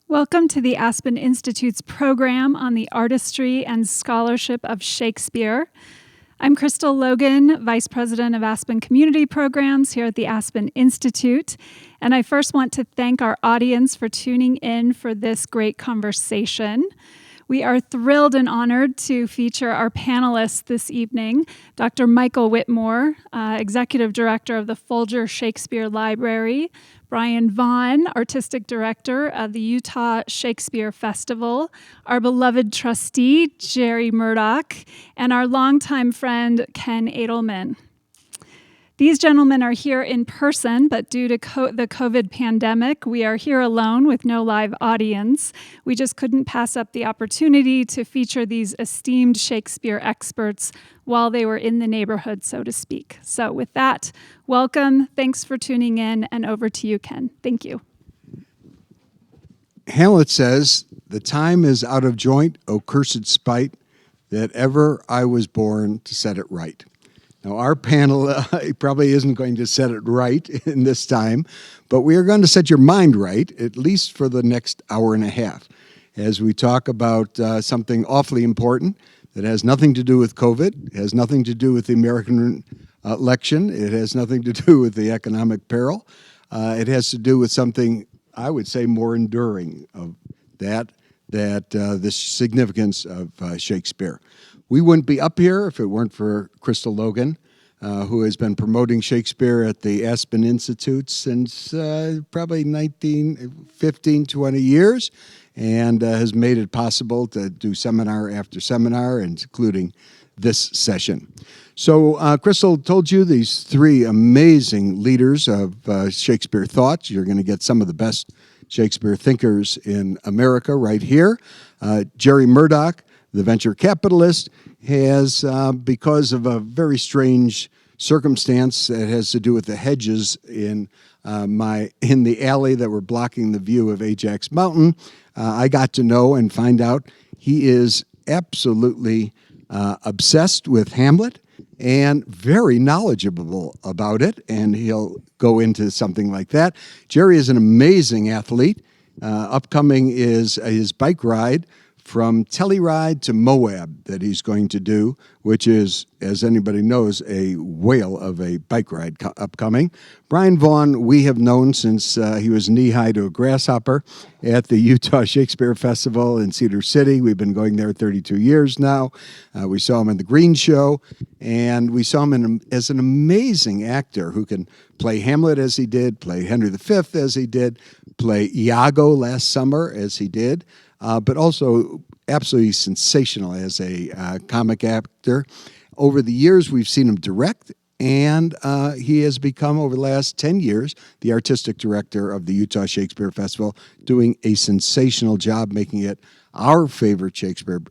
Welcome to the Aspen Institute's program on the Artistry and Scholarship of Shakespeare. I'm Crystal Logan, Vice President of Aspen Community Programs here at the Aspen Institute, and I first want to thank our audience for tuning in for this great conversation. We are thrilled and honored to feature our panelists this evening, Dr. Michael Witmore, Executive Director of the Folger Shakespeare Library, Brian Vaughn, Artistic Director of the Utah Shakespeare Festival, our beloved trustee, Jerry Murdock, and our longtime friend, Ken Adelman. These gentlemen are here in person, but due to the COVID pandemic, we are here alone with no live audience. We just couldn't pass up the opportunity to feature these esteemed Shakespeare experts while they were in the neighborhood, so to speak. So with that, welcome, thanks for tuning in, and over to you, Ken. Thank you. Hamlet says, "The time is out of joint, O cursed spite, that ever I was born to set it right." Now, our panel probably isn't going to set it right in this time, but we are going to set your mind right, at least for the next hour and a half, as we talk about something awfully important that has nothing to do with COVID, has nothing to do with the American election, it has nothing to do with the economic peril. It has to do with something, I would say, more enduring of the significance of Shakespeare. We wouldn't be up here if it weren't for Crystal Logan, who has been promoting Shakespeare at the Aspen Institute since probably 15, 20 years, and has made it possible to do seminar after seminar, including this session. So Crystal told you these three amazing leaders of Shakespeare thought. You're going to get some of the best Shakespeare thinkers in America right here. Jerry Murdock, the venture capitalist, has, because of a very strange circumstance that has to do with the hedges in the alley that were blocking the view of Ajax Mountain, I got to know and find out he is absolutely obsessed with Hamlet and very knowledgeable about it, and he'll go into something like that. Jerry is an amazing athlete. Upcoming is his bike ride from Telluride to Moab that he's going to do, which is, as anybody knows, a whale of a bike ride upcoming. Brian Vaughn, we have known since he was knee-high to a grasshopper at the Utah Shakespeare Festival in Cedar City. We've been going there 32 years now. We saw him in The Green Show, and we saw him as an amazing actor who can play Hamlet as he did, play Henry V as he did, play Iago last summer as he did, but also absolutely sensational as a comic actor. Over the years, we've seen him direct, and he has become, over the last 10 years, the artistic director of the Utah Shakespeare Festival, doing a sensational job making it our favorite Shakespeare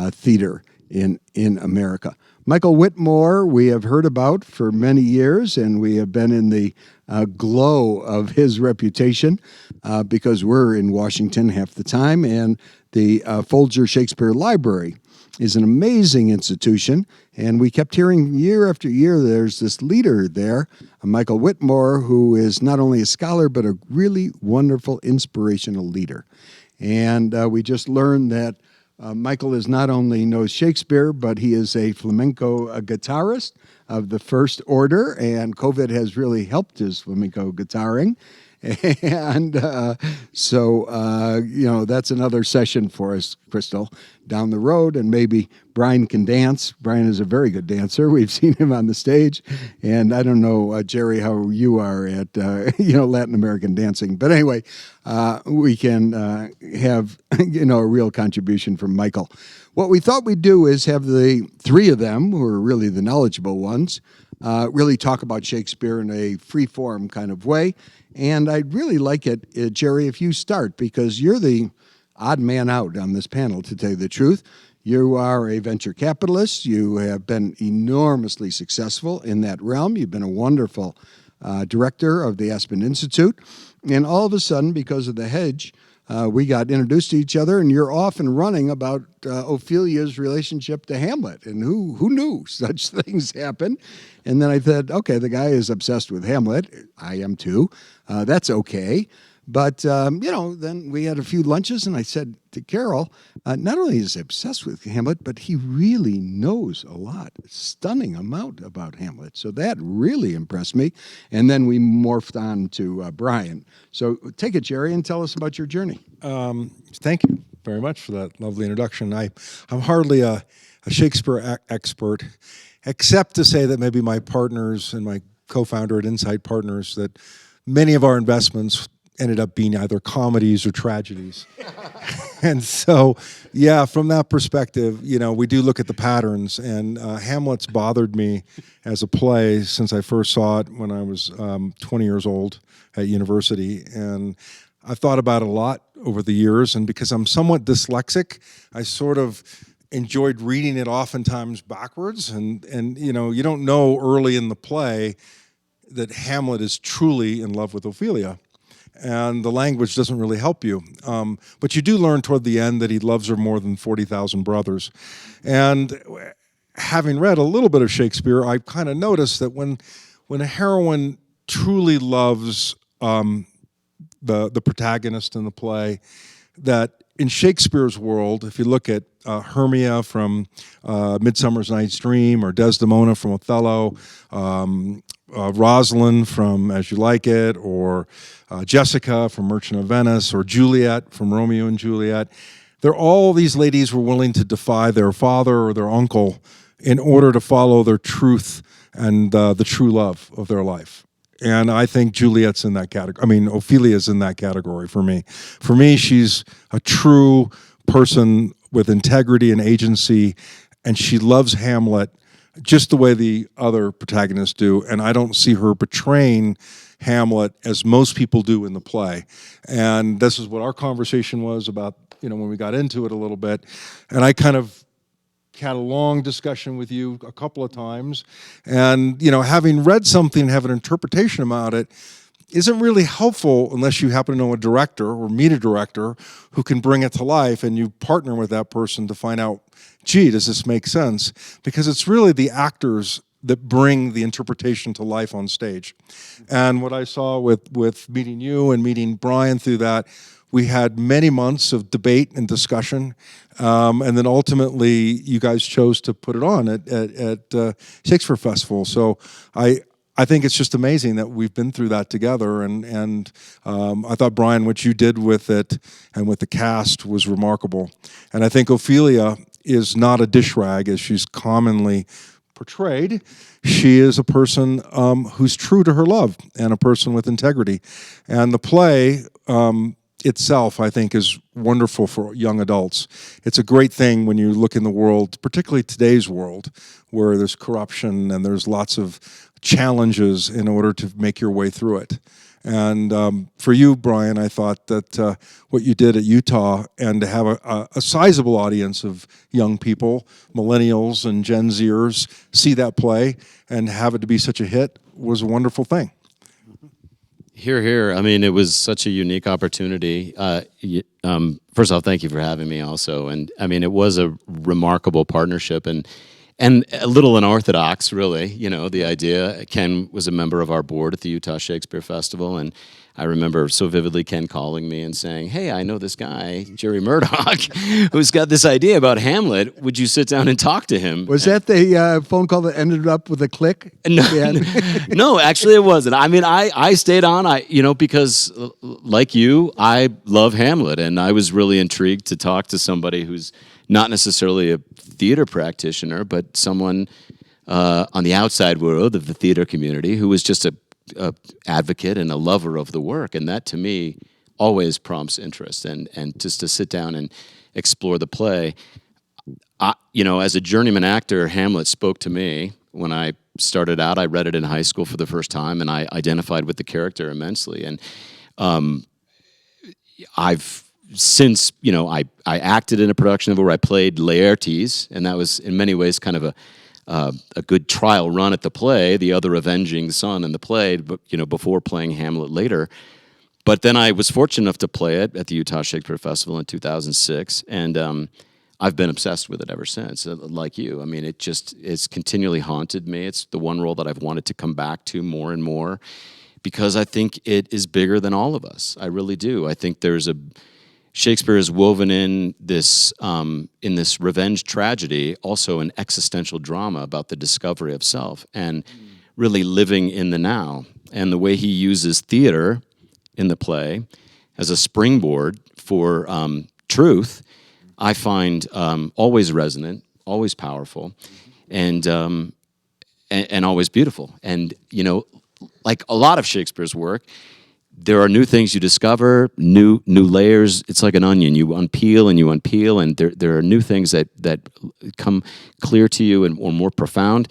theater in America. Michael Witmore, we have heard about for many years, and we have been in the glow of his reputation because we're in Washington half the time, and the Folger Shakespeare Library is an amazing institution, and we kept hearing year after year there's this leader there, Michael Witmore, who is not only a scholar but a really wonderful, inspirational leader. And we just learned that Michael is not only knows Shakespeare, but he is a flamenco guitarist of the first order, and COVID has really helped his flamenco guitaring. And so that's another session for us, Crystal, down the road, and maybe Brian can dance. Brian is a very good dancer. We've seen him on the stage, and I don't know, Jerry, how you are at Latin American dancing, but anyway, we can have a real contribution from Michael. What we thought we'd do is have the three of them, who are really the knowledgeable ones, really talk about Shakespeare in a free-form kind of way. And I'd really like it, Jerry, if you start, because you're the odd man out on this panel, to tell you the truth. You are a venture capitalist. You have been enormously successful in that realm. You've been a wonderful director of the Aspen Institute. And all of a sudden, because of the hedge, we got introduced to each other, and you're off and running about Ophelia's relationship to Hamlet. And who knew such things happen? And then I said, okay, the guy is obsessed with Hamlet. I am too. That's okay. But, then we had a few lunches, and I said to Carol, not only is he obsessed with Hamlet, but he really knows a lot, a stunning amount about Hamlet. So that really impressed me. And then we morphed on to Brian. So take it, Jerry, and tell us about your journey. Thank you very much for that lovely introduction. I'm hardly a Shakespeare expert, except to say that maybe my partners and my co-founder at Insight Partners, that many of our investments ended up being either comedies or tragedies. And so, yeah, from that perspective, we do look at the patterns, and Hamlet's bothered me as a play since I first saw it when I was 20 years old at university. And I've thought about it a lot over the years, and because I'm somewhat dyslexic, I sort of enjoyed reading it oftentimes backwards, and you don't know early in the play that Hamlet is truly in love with Ophelia. And the language doesn't really help you. But you do learn toward the end that he loves her more than 40,000 brothers. And having read a little bit of Shakespeare, I kind of noticed that when a heroine truly loves the protagonist in the play, that in Shakespeare's world, if you look at Hermia from Midsummer Night's Dream, or Desdemona from Othello, Rosalind from As You Like It, or Jessica from Merchant of Venice, or Juliet from Romeo and Juliet. All these ladies were willing to defy their father or their uncle in order to follow their truth and the true love of their life. And I think Juliet's in that category. I mean, Ophelia's in that category for me. For me, she's a true person with integrity and agency, and she loves Hamlet just the way the other protagonists do, and I don't see her betraying Hamlet as most people do in the play. And this is what our conversation was about, when we got into it a little bit. And I kind of had a long discussion with you a couple of times, and having read something, have an interpretation about it, isn't really helpful unless you happen to know a director or meet a director who can bring it to life, and you partner with that person to find out, gee, does this make sense? Because it's really the actors that bring the interpretation to life on stage. And what I saw with meeting you and meeting Brian through that, we had many months of debate and discussion, and then ultimately you guys chose to put it on at Shakespeare Festival. So I think it's just amazing that we've been through that together, and I thought, Brian, what you did with it and with the cast was remarkable. And I think Ophelia is not a dish rag as she's commonly portrayed. She is a person who's true to her love and a person with integrity. And the play itself, I think, is wonderful for young adults. It's a great thing when you look in the world, particularly today's world, where there's corruption and there's lots of challenges in order to make your way through it. And for you, Brian, I thought that what you did at Utah, and to have a sizable audience of young people, millennials and Gen Zers, see that play and have it to be such a hit was a wonderful thing. Hear, hear. I mean, it was such a unique opportunity. First off, thank you for having me also. And I mean, it was a remarkable partnership and a little unorthodox, really. The idea. Ken was a member of our board at the Utah Shakespeare Festival, and I remember so vividly Ken calling me and saying, "Hey, I know this guy, Jerry Murdock, who's got this idea about Hamlet. Would you sit down and talk to him?" Was that the phone call that ended up with a click? No, no, actually it wasn't. I mean, I stayed on, because like you, I love Hamlet, and I was really intrigued to talk to somebody who's not necessarily a theater practitioner, but someone on the outside world of the theater community who was just a advocate and a lover of the work. And that, to me, always prompts interest. And just to sit down and explore the play, as a journeyman actor, Hamlet spoke to me when I started out. I read it in high school for the first time, and I identified with the character immensely. And I've since, I acted in a production of it where I played Laertes, and that was in many ways kind of a good trial run at the play, the other avenging son in the play, but before playing Hamlet later. But then I was fortunate enough to play it at the Utah Shakespeare Festival in 2006, and I've been obsessed with it ever since. Like you, I mean, it's continually haunted me. It's the one role that I've wanted to come back to more and more, because I think it is bigger than all of us. I really do. I think Shakespeare has woven in this revenge tragedy also an existential drama about the discovery of self and really living in the now. And the way he uses theater in the play as a springboard for truth, I find always resonant, always powerful, and always beautiful. And like a lot of Shakespeare's work, there are new things you discover, new layers. It's like an onion. You unpeel and you unpeel, and there are new things that come clear to you or more profound.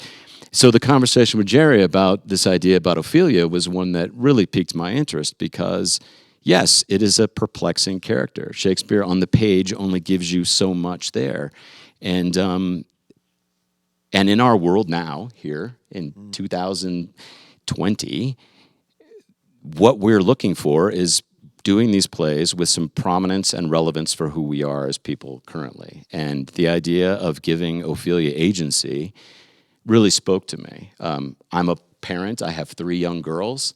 So the conversation with Jerry about this idea about Ophelia was one that really piqued my interest because, yes, it is a perplexing character. Shakespeare on the page only gives you so much there. And in our world now, here in 2020, what we're looking for is doing these plays with some prominence and relevance for who we are as people currently. And the idea of giving Ophelia agency really spoke to me. I'm a parent. I have 3 young girls.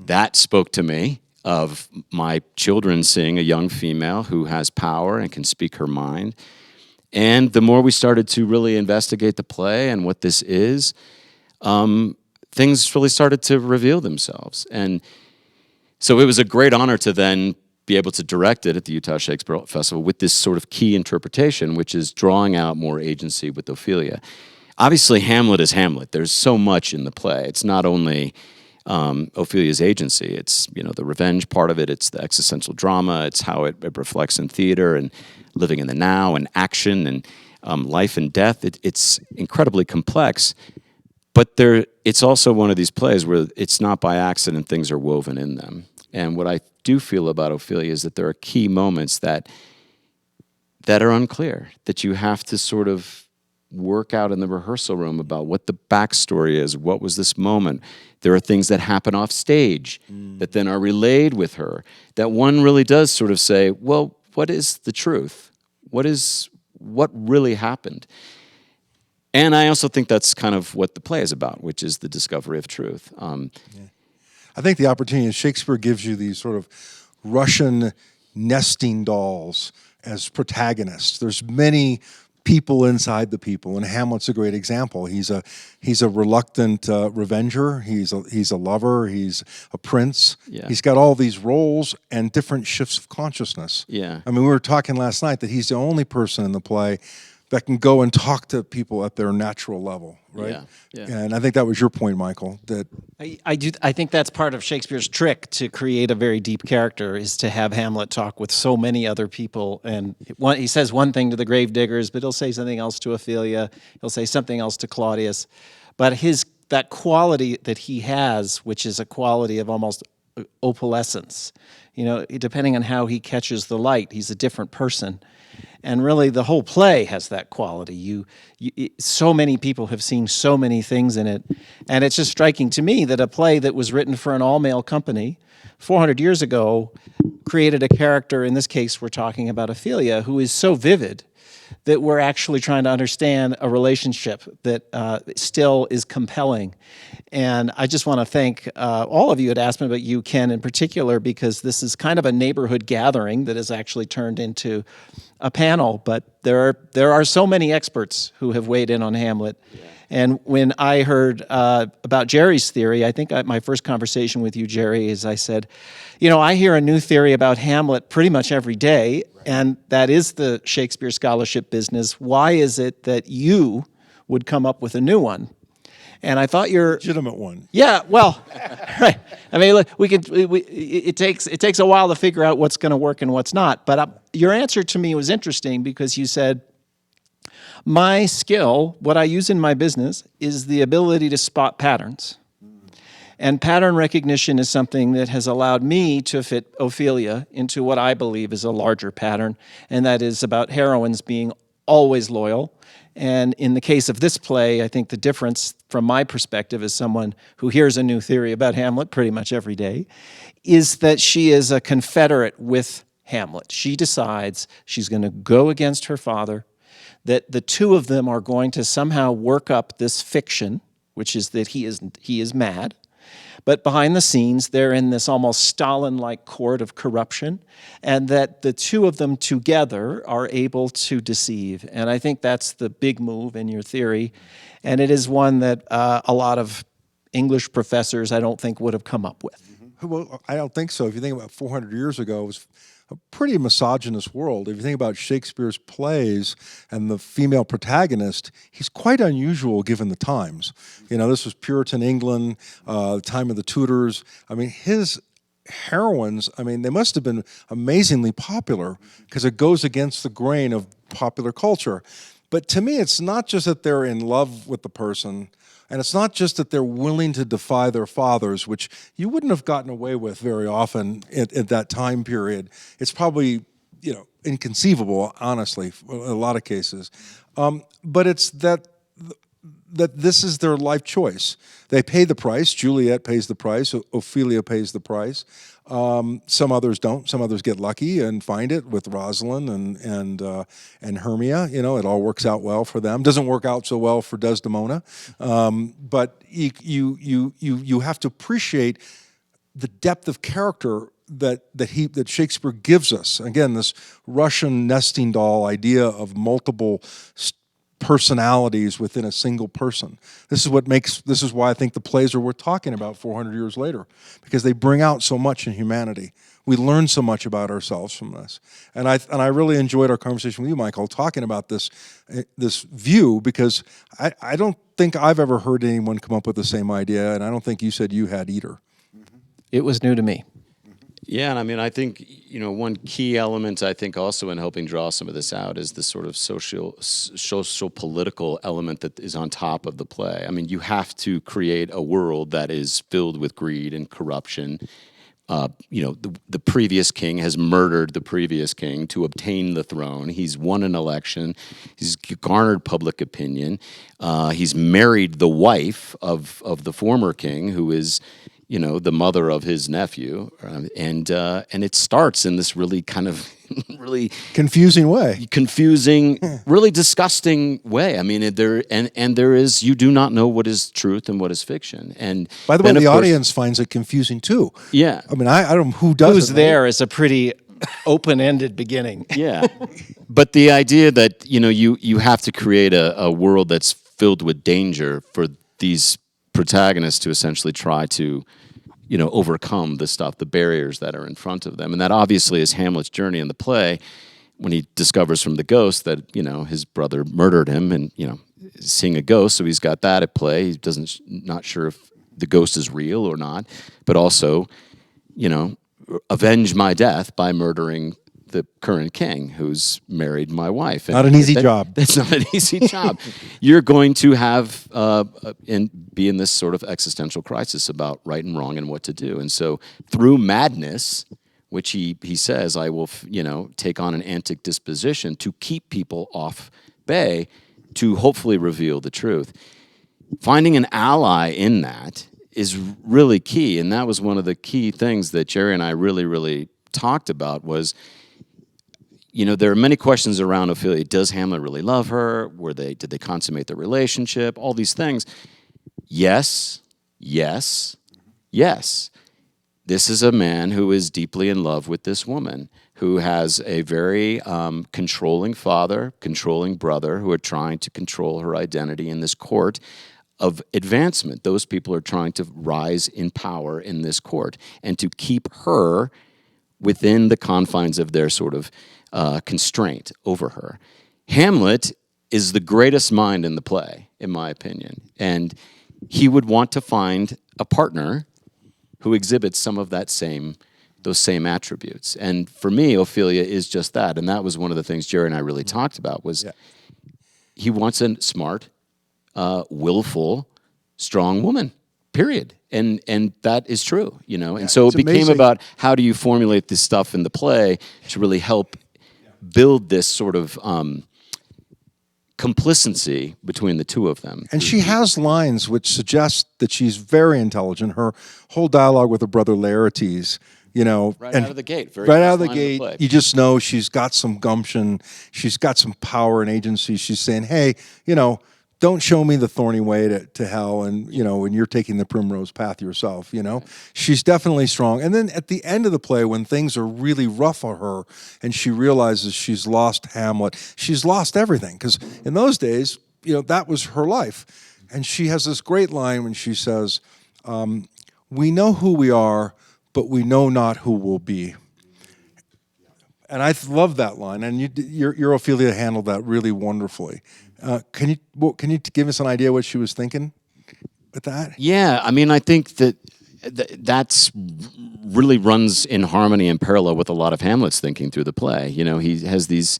That spoke to me of my children seeing a young female who has power and can speak her mind. And the more we started to really investigate the play and what this is, things really started to reveal themselves. And so it was a great honor to then be able to direct it at the Utah Shakespeare Festival with this sort of key interpretation, which is drawing out more agency with Ophelia. Obviously, Hamlet is Hamlet. There's so much in the play. It's not only Ophelia's agency. It's the revenge part of it. It's the existential drama. It's how it reflects in theater and living in the now and action and life and death. It's incredibly complex. But it's also one of these plays where it's not by accident things are woven in them. And what I do feel about Ophelia is that there are key moments that are unclear, that you have to sort of work out in the rehearsal room about what the backstory is, what was this moment. There are things that happen off stage that then are relayed with her, that one really does sort of say, well, what is the truth? What really happened? And I also think that's kind of what the play is about, which is the discovery of truth. I think the opportunity is Shakespeare gives you these sort of Russian nesting dolls as protagonists. There's many people inside the people, and Hamlet's a great example. He's a reluctant revenger. He's a lover. He's a prince. Yeah. He's got all these roles and different shifts of consciousness. Yeah. I mean, we were talking last night that he's the only person in the play that can go and talk to people at their natural level, right? Yeah. And I think that was your point, Michael. That I think that's part of Shakespeare's trick to create a very deep character is to have Hamlet talk with so many other people. And he says one thing to the gravediggers, but he'll say something else to Ophelia. He'll say something else to Claudius. But that quality that he has, which is a quality of almost opalescence, depending on how he catches the light, he's a different person. And really, the whole play has that quality. So many people have seen so many things in it. And it's just striking to me that a play that was written for an all-male company 400 years ago created a character, in this case, we're talking about Ophelia, who is so vivid that we're actually trying to understand a relationship that still is compelling. And I just want to thank all of you at Aspen, but you, Ken, in particular, because this is kind of a neighborhood gathering that has actually turned into a panel. But there are so many experts who have weighed in on Hamlet. Yeah. And when I heard about Jerry's theory, I think my first conversation with you, Jerry, is I said, I hear a new theory about Hamlet pretty much every day, and that is the Shakespeare scholarship business. Why is it that you would come up with a new one? And I thought legitimate one. Yeah, well, right. I mean, look, it takes a while to figure out what's going to work and what's not. But your answer to me was interesting because you said, my skill, what I use in my business, is the ability to spot patterns. And pattern recognition is something that has allowed me to fit Ophelia into what I believe is a larger pattern, and that is about heroines being always loyal. And in the case of this play, I think the difference from my perspective as someone who hears a new theory about Hamlet pretty much every day, is that she is a confederate with Hamlet. She decides she's going to go against her father, that the two of them are going to somehow work up this fiction, which is that he is mad, But behind the scenes, they're in this almost Stalin-like court of corruption, and that the two of them together are able to deceive. And I think that's the big move in your theory, and it is one that a lot of English professors, I don't think, would have come up with. Well, I don't think so. If you think about 400 years ago, it was a pretty misogynist world. If you think about Shakespeare's plays and the female protagonist, he's quite unusual given the times. You know, this was Puritan England, the time of the Tudors. I mean, his heroines, I mean, they must have been amazingly popular because it goes against the grain of popular culture. But to me, it's not just that they're in love with the person, and it's not just that they're willing to defy their fathers, which you wouldn't have gotten away with very often at that time period. It's probably, you know, inconceivable, honestly, in a lot of cases. But it's that this is their life choice. They pay the price. Juliet pays the price. Ophelia pays the price. Some others don't. Some others get lucky and find it with Rosalind and Hermia. You know, it all works out well for them. Doesn't work out so well for Desdemona. But you have to appreciate the depth of character that Shakespeare gives us. Again, this Russian nesting doll idea of multiple personalities within a single person. This is why I think the plays are worth talking about 400 years later, because they bring out so much in humanity. We learn so much about ourselves from this. And I really enjoyed our conversation with you, Michael, talking about this view, because I don't think I've ever heard anyone come up with the same idea, and I don't think you said you had either. It was new to me. Yeah, and I mean, I think, you know, one key element, I think, also in helping draw some of this out is the sort of social political element that is on top of the play. I mean, you have to create a world that is filled with greed and corruption. You know, the previous king has murdered the previous king to obtain the throne. He's won an election. He's garnered public opinion. He's married the wife of the former king, who is, you know, the mother of his nephew, and it starts in this really kind of really confusing way, really disgusting way. I mean, there is, you do not know what is truth and what is fiction. And by the way, the audience finds it confusing too. Yeah, I mean, I don't know who does. Who's there is a pretty open-ended beginning. Yeah, but the idea that, you know, you have to create a world that's filled with danger for these protagonists to essentially try to, you know, overcome the barriers that are in front of them. And that obviously is Hamlet's journey in the play, when he discovers from the ghost that, you know, his brother murdered him, and, you know, seeing a ghost, so he's got that at play. He not sure if the ghost is real or not, but also, you know, avenge my death by murdering the current king who's married my wife. Not an easy job. That's not an easy job. You're going to have be in this sort of existential crisis about right and wrong and what to do. And so through madness, which he says, I will, you know, take on an AntiDisposition to keep people off bay, to hopefully reveal the truth. Finding an ally in that is really key. And that was one of the key things that Jerry and I really, really talked about was, you know, there are many questions around Ophelia. Does Hamlet really love her? Did they consummate their relationship? All these things. Yes, yes, yes. This is a man who is deeply in love with this woman, who has a very controlling father, controlling brother, who are trying to control her identity in this court of advancement. Those people are trying to rise in power in this court and to keep her within the confines of their sort of constraint over her. Hamlet is the greatest mind in the play, in my opinion, and he would want to find a partner who exhibits some of those same attributes. And for me, Ophelia is just that, and that was one of the things Jerry and I really talked about, was he wants a smart, willful, strong woman, period. And that is true, you know. And so it became amazing. About how do you formulate this stuff in the play to really help build this sort of complacency between the two of them. And she has lines which suggest that she's very intelligent. Her whole dialogue with her brother Laertes, you know, right out of the gate. Right out of the gate, you just know she's got some gumption. She's got some power and agency. She's saying, hey, you know, don't show me the thorny way to hell, and when you're taking the primrose path yourself. She's definitely strong. And then at the end of the play, when things are really rough for her, and she realizes she's lost Hamlet, she's lost everything, because in those days, that was her life. And she has this great line when she says, "We know who we are, but we know not who we'll be." And I love that line, and your Ophelia handled that really wonderfully. Can you give us an idea what she was thinking with that? Yeah, I mean, I think that's really runs in harmony and parallel with a lot of Hamlet's thinking through the play. He has these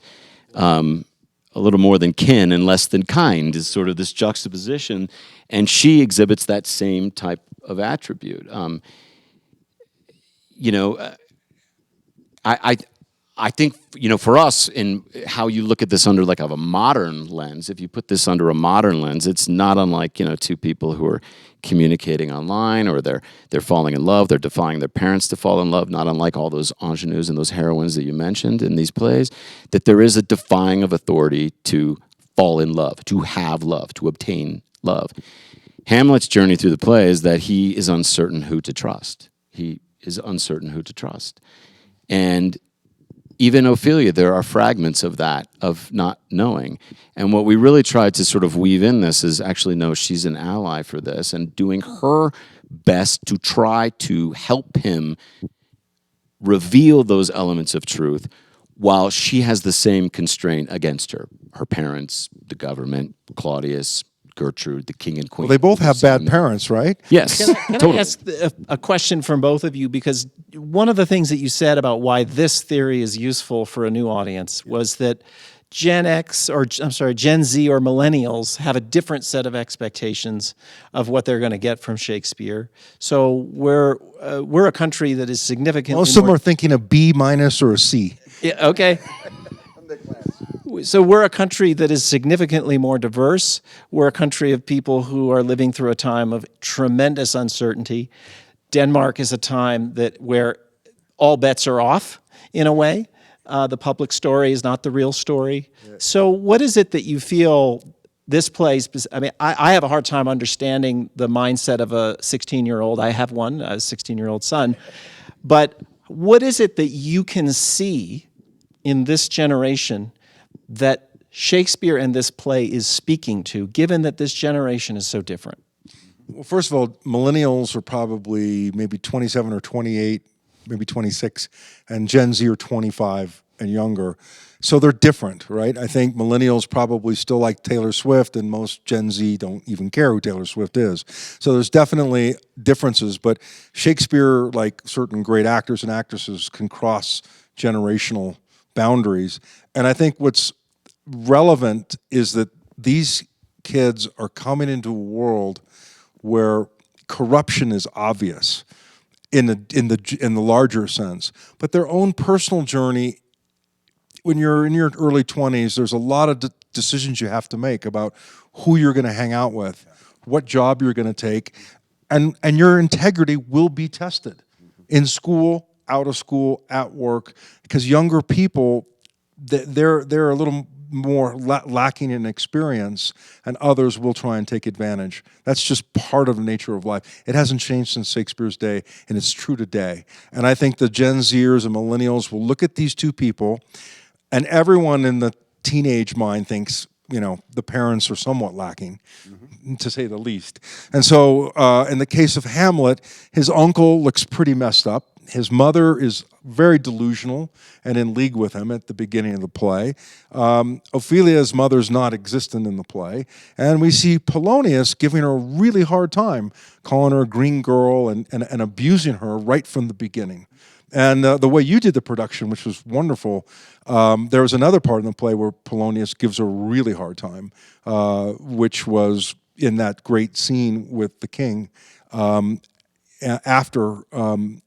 a little more than kin and less than kind is sort of this juxtaposition, and she exhibits that same type of attribute. I think, for us, in how you look at this under like of a modern lens, if you put this under a modern lens, it's not unlike, two people who are communicating online, or they're falling in love, they're defying their parents to fall in love, not unlike all those ingenues and those heroines that you mentioned in these plays, that there is a defying of authority to fall in love, to have love, to obtain love. Hamlet's journey through the play is that he is uncertain who to trust. He is uncertain who to trust. And even Ophelia, there are fragments of that, of not knowing. And what we really tried to sort of weave in this is actually, no, she's an ally for this, and doing her best to try to help him reveal those elements of truth while she has the same constraint against her. Her parents, the government, Claudius, Gertrude, the king and queen. Well, they both have bad parents, right? Yes, Can totally. I ask a question from both of you? Because one of the things that you said about why this theory is useful for a new audience was that Gen Z or Millennials have a different set of expectations of what they're going to get from Shakespeare. So we're a country that is significantly Most of them are thinking a B- or a C. Yeah, okay. So we're a country that is significantly more diverse. We're a country of people who are living through a time of tremendous uncertainty. Denmark is a time where all bets are off, in a way. The public story is not the real story. Yeah. So what is it that you feel this plays? I mean, I have a hard time understanding the mindset of a 16-year-old. I have one, a 16-year-old son. But what is it that you can see in this generation that Shakespeare and this play is speaking to, given that this generation is so different? Well, first of all, millennials are probably maybe 27 or 28, maybe 26, and Gen Z are 25 and younger. So they're different, right? I think millennials probably still like Taylor Swift, and most Gen Z don't even care who Taylor Swift is. So there's definitely differences, but Shakespeare, like certain great actors and actresses, can cross generational boundaries. And I think what's relevant is that these kids are coming into a world where corruption is obvious in the larger sense, but their own personal journey. When you're in your early 20s, there's a lot of decisions you have to make about who you're going to hang out with, what job you're going to take, and your integrity will be tested in school, out of school, at work, because younger people, they're a little more lacking in experience, and others will try and take advantage. That's just part of the nature of life. It hasn't changed since Shakespeare's day, and it's true today. And I think the Gen Zers and millennials will look at these two people, and everyone in the teenage mind thinks, the parents are somewhat lacking, to say the least. And so in the case of Hamlet, his uncle looks pretty messed up. His mother is very delusional and in league with him at the beginning of the play. Ophelia's mother's not existent in the play. And we see Polonius giving her a really hard time, calling her a green girl and abusing her right from the beginning. And the way you did the production, which was wonderful, there was another part in the play where Polonius gives her a really hard time, which was in that great scene with the king after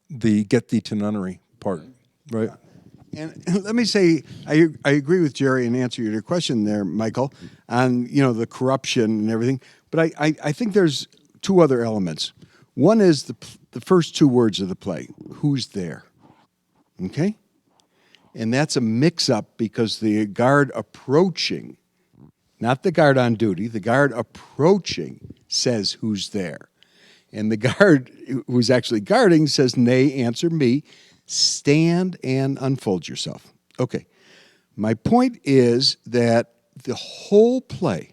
the Get Thee to Nunnery part, right? And let me say, I agree with Jerry and answer your question there, Michael, on the corruption and everything. But I think there's two other elements. One is the first two words of the play, who's there? Okay? And that's a mix-up because the guard approaching, not the guard on duty, the guard approaching says, "Who's there?" And the guard who's actually guarding says, "Nay, answer me. Stand and unfold yourself." Okay. My point is that the whole play,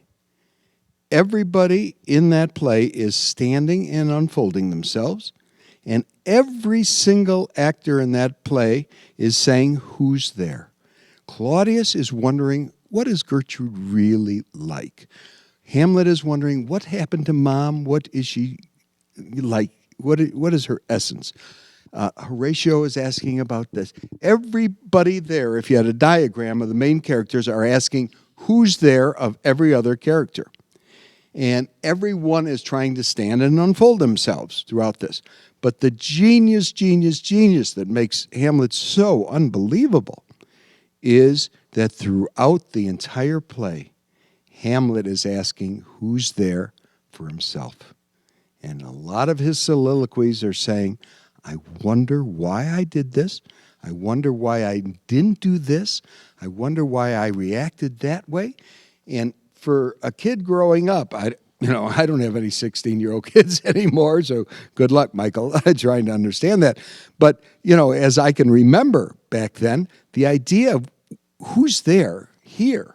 everybody in that play is standing and unfolding themselves, and every single actor in that play is saying, "Who's there?" Claudius is wondering, what is Gertrude really like? Hamlet is wondering, what happened to Mom? What is she like? What is her essence? Horatio is asking about this. Everybody there, if you had a diagram of the main characters, are asking, who's there of every other character? And everyone is trying to stand and unfold themselves throughout this. But the genius that makes Hamlet so unbelievable is that throughout the entire play, Hamlet is asking who's there for himself. And a lot of his soliloquies are saying, I wonder why I did this. I wonder why I didn't do this. I wonder why I reacted that way. And for a kid growing up, I don't have any 16-year-old kids anymore, so good luck, Michael, trying to understand that. But, as I can remember back then, the idea of who's there here?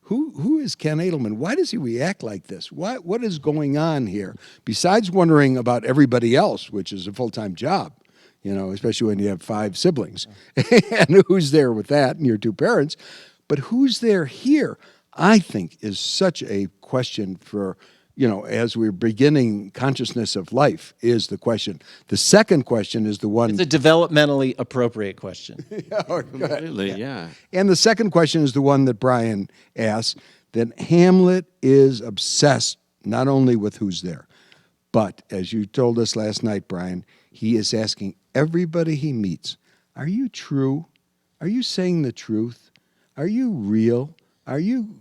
Who is Ken Adelman? Why does he react like this? What is going on here? Besides wondering about everybody else, which is a full-time job, especially when you have 5 siblings. And who's there with that and your 2 parents. But who's there here, I think, is such a question for, as we're beginning consciousness of life, is the question. The second question is the one... It's a developmentally appropriate question. Completely, yeah. And the second question is the one that Brian asked, that Hamlet is obsessed not only with who's there, but, as you told us last night, Brian, he is asking everybody he meets, are you true? Are you saying the truth? Are you real? Are you,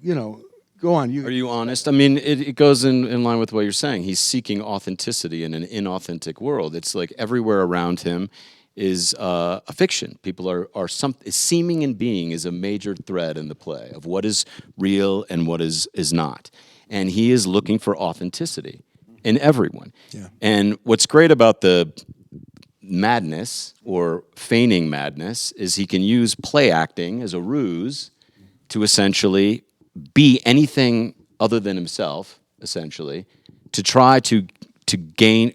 go on. Are you honest? I mean, it goes in line with what you're saying. He's seeking authenticity in an inauthentic world. It's like everywhere around him is a fiction. People are seeming and being is a major thread in the play of what is real and what is not. And he is looking for authenticity in everyone. Yeah. And what's great about the madness or feigning madness is he can use play acting as a ruse to essentially be anything other than himself, essentially, to try to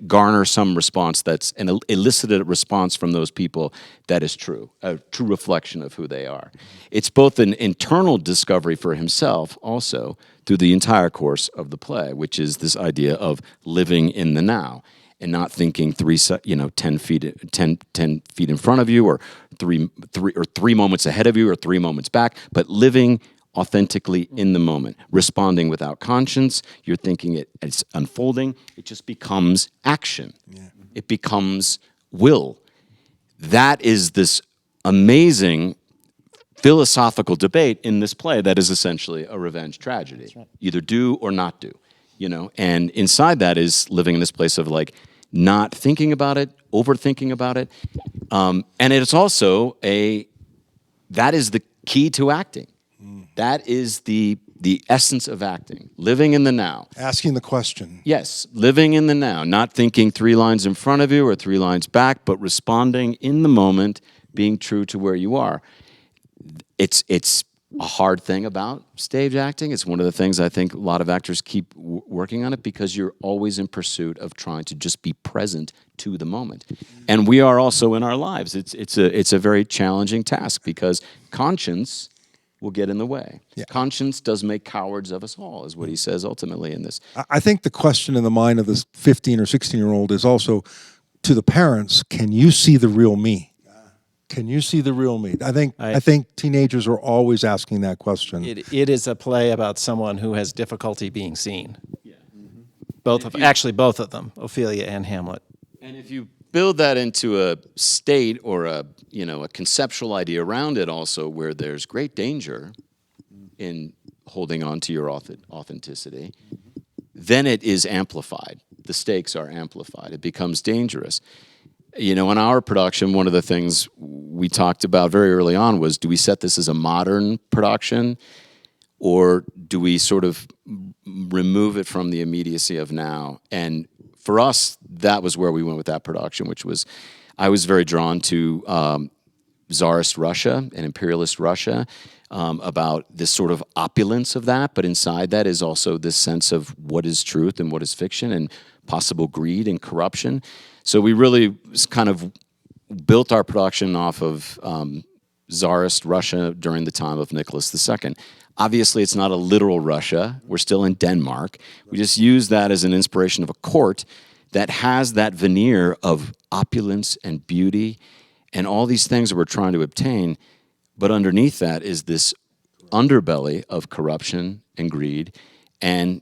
garner some response that's an elicited response from those people that is true, a true reflection of who they are. It's both an internal discovery for himself also through the entire course of the play, which is this idea of living in the now and not thinking 10 feet in front of you or three moments ahead of you or 3 moments back, but living authentically in the moment, responding without conscience. You're thinking it's unfolding. It just becomes action. Yeah. It becomes will. That is this amazing philosophical debate in this play that is essentially a revenge tragedy. That's right. Either do or not do, and inside that is living in this place of like not thinking about it, overthinking about it. And it's also that is the key to acting. That is the essence of acting, living in the now. Asking the question. Yes, living in the now, not thinking 3 lines in front of you or 3 lines back, but responding in the moment, being true to where you are. It's a hard thing about stage acting. It's one of the things I think a lot of actors keep working on it because you're always in pursuit of trying to just be present to the moment. And we are also in our lives. It's a very challenging task because conscience will get in the way. Yeah. Conscience does make cowards of us all, is what he says ultimately in this. I think the question in the mind of this 15 or 16-year-old is also to the parents, can you see the real me? Can you see the real me? I think teenagers are always asking that question. It is a play about someone who has difficulty being seen. Yeah. Mm-hmm. Both of them, Ophelia and Hamlet. And if you build that into a state or a conceptual idea around it also where there's great danger in holding on to your authenticity, then it is amplified. The stakes are amplified. It becomes dangerous. In our production, one of the things we talked about very early on was, do we set this as a modern production or do we sort of remove it from the immediacy of now? And for us, that was where we went with that production, which was, I was very drawn to Tsarist Russia and imperialist Russia, about this sort of opulence of that, but inside that is also this sense of what is truth and what is fiction and possible greed and corruption. So we really kind of built our production off of Tsarist Russia during the time of Nicholas II. Obviously, it's not a literal Russia. We're still in Denmark. We just use that as an inspiration of a court that has that veneer of opulence and beauty and all these things that we're trying to obtain. But underneath that is this underbelly of corruption and greed and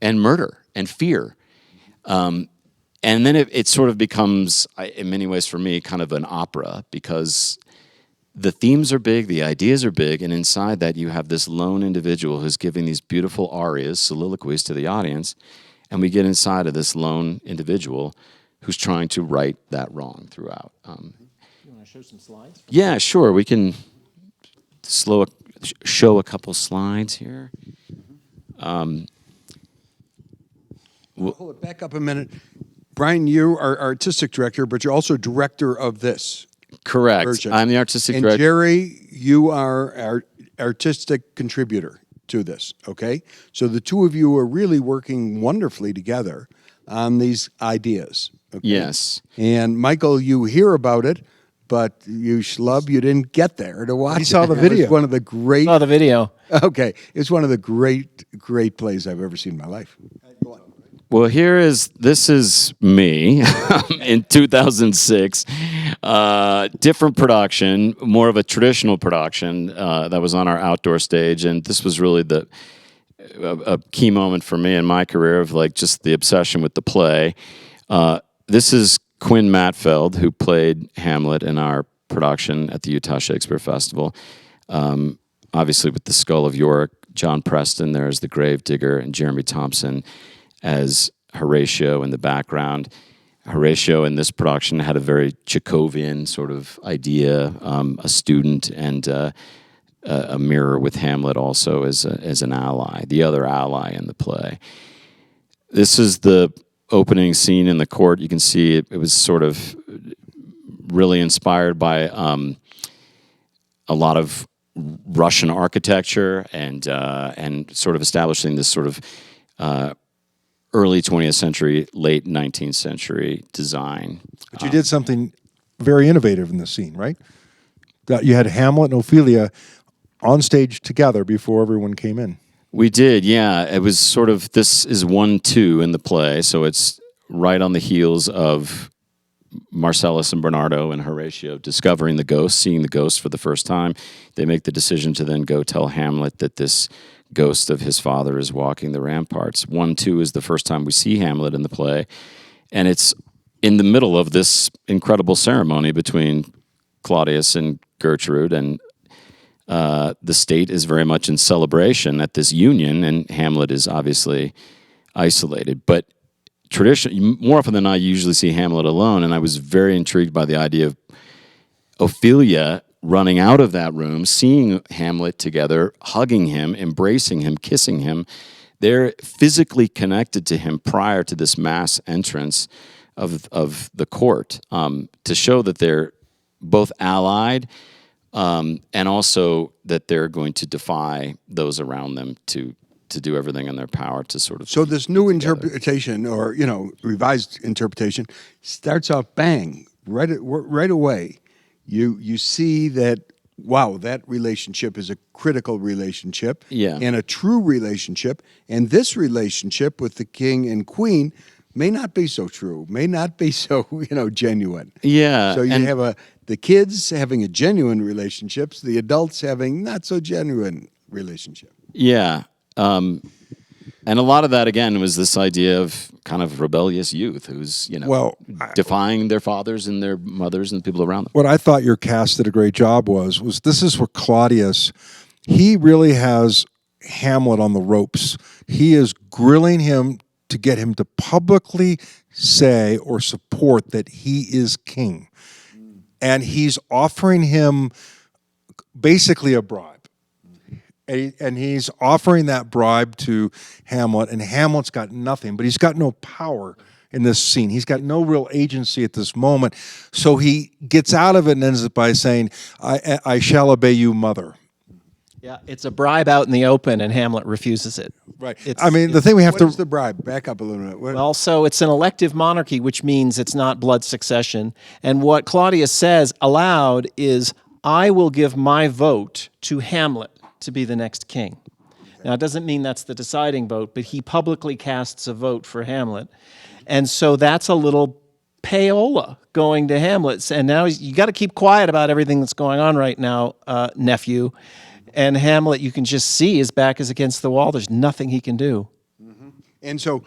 murder and fear. And then it sort of becomes, in many ways for me, kind of an opera, because the themes are big, the ideas are big, and inside that you have this lone individual who's giving these beautiful arias, soliloquies to the audience, and we get inside of this lone individual who's trying to right that wrong throughout. You want to show some slides? Yeah, sure. We can show a couple slides here. Hold it back up a minute. Brian, you are artistic director, but you're also director of this. Correct. Version. I'm the artistic And director. Jerry, you are our artistic contributor to this, okay? So the two of you are really working wonderfully together on these ideas. Okay? Yes. And Michael, you hear about it, but you schlub, you didn't get there to watch it. He saw the It was video. one of the great... Oh, the video. Okay. It's one of the great plays I've ever seen in my life. Go on. Well, this is me in 2006. Different production, more of a traditional production that was on our outdoor stage, and this was really a key moment for me in my career of like just the obsession with the play. This is Quinn Matfeld, who played Hamlet in our production at the Utah Shakespeare Festival. Obviously, with the Skull of Yorick, John Preston there as the Gravedigger, and Jeremy Thompson as Horatio in the background. Horatio in this production had a very Chekhovian sort of idea, a student and a mirror with Hamlet also as an ally, the other ally in the play. This is the opening scene in the court. You can see it was sort of really inspired by a lot of Russian architecture and sort of establishing this sort of early 20th century, late 19th century design. But you did something very innovative in the scene, right? That you had Hamlet and Ophelia on stage together before everyone came in. We did, yeah. It was sort of, this is 1-2 in the play, so it's right on the heels of Marcellus and Bernardo and Horatio discovering the ghost, seeing the ghost for the first time. They make the decision to then go tell Hamlet that this ghost of his father is walking the ramparts. 1-2 is the first time we see Hamlet in the play, and it's in the middle of this incredible ceremony between Claudius and Gertrude, and the state is very much in celebration at this union, and Hamlet is obviously isolated. But more often than not, you usually see Hamlet alone, and I was very intrigued by the idea of Ophelia running out of that room, seeing Hamlet together, hugging him, embracing him, kissing him. They're physically connected to him prior to this mass entrance of the court, to show that they're both allied, and also that they're going to defy those around them to do everything in their power to sort of... So this new interpretation, or revised interpretation, starts off bang right away. You see that, wow, that relationship is a critical relationship, Yeah. and a true relationship, and this relationship with the king and queen may not be so true, may not be so genuine. Yeah. So you and- have the kids having a genuine relationships, the adults having not so genuine relationship. Yeah. And a lot of that, again, was this idea of kind of rebellious youth who's, defying their fathers and their mothers and the people around them. What I thought your cast did a great job was this is where Claudius, he really has Hamlet on the ropes. He is grilling him to get him to publicly say or support that he is king. And he's offering him basically a bribe. And he's offering that bribe to Hamlet, and Hamlet's got nothing, but he's got no power in this scene. He's got no real agency at this moment. So he gets out of it and ends it by saying, I shall obey you, mother. Yeah, it's a bribe out in the open, and Hamlet refuses it. Right. I mean, the thing we have What to... is the bribe? Back up a little bit. Well, so it's an elective monarchy, which means it's not blood succession. And what Claudius says aloud is, I will give my vote to Hamlet to be the next king. Now, it doesn't mean that's the deciding vote, but he publicly casts a vote for Hamlet. And so that's a little payola going to Hamlet. And now you got to keep quiet about everything that's going on right now, nephew. And Hamlet, you can just see his back is against the wall. There's nothing he can do. And so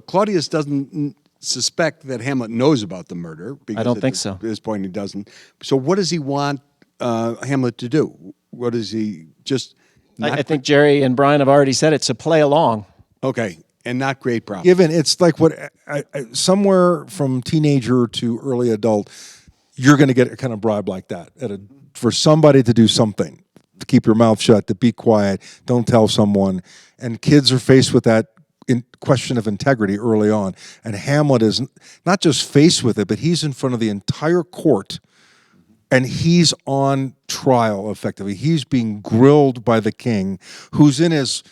Claudius doesn't suspect that Hamlet knows about the murder. Because I don't think so. so. At this point, he doesn't. So what does he want Hamlet to do? What does he just... I think Jerry and Brian have already said it, to play along. Okay, and not great problems. Given it's like what somewhere from teenager to early adult, you're going to get a kind of bribe like that for somebody to do something, to keep your mouth shut, to be quiet, don't tell someone. And kids are faced with that question of integrity early on. And Hamlet is not just faced with it, but he's in front of the entire court. And he's on trial, effectively. He's being grilled by the king, who's in his,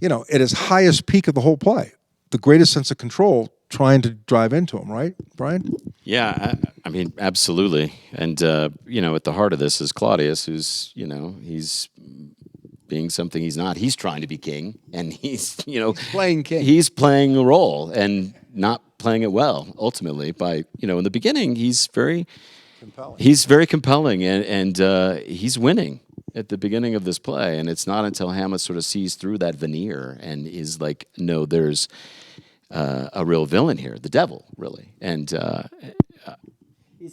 at his highest peak of the whole play, the greatest sense of control, trying to drive into him, right, Brian? Yeah, I mean, absolutely. And, at the heart of this is Claudius, who's, he's being something he's not. He's trying to be king, and he's playing king. He's playing a role and not playing it well, ultimately. By, in the beginning, he's very... compelling. He's very compelling, and he's winning at the beginning of this play. And it's not until Hamlet sort of sees through that veneer and is like, no, there's a real villain here, the devil, really. And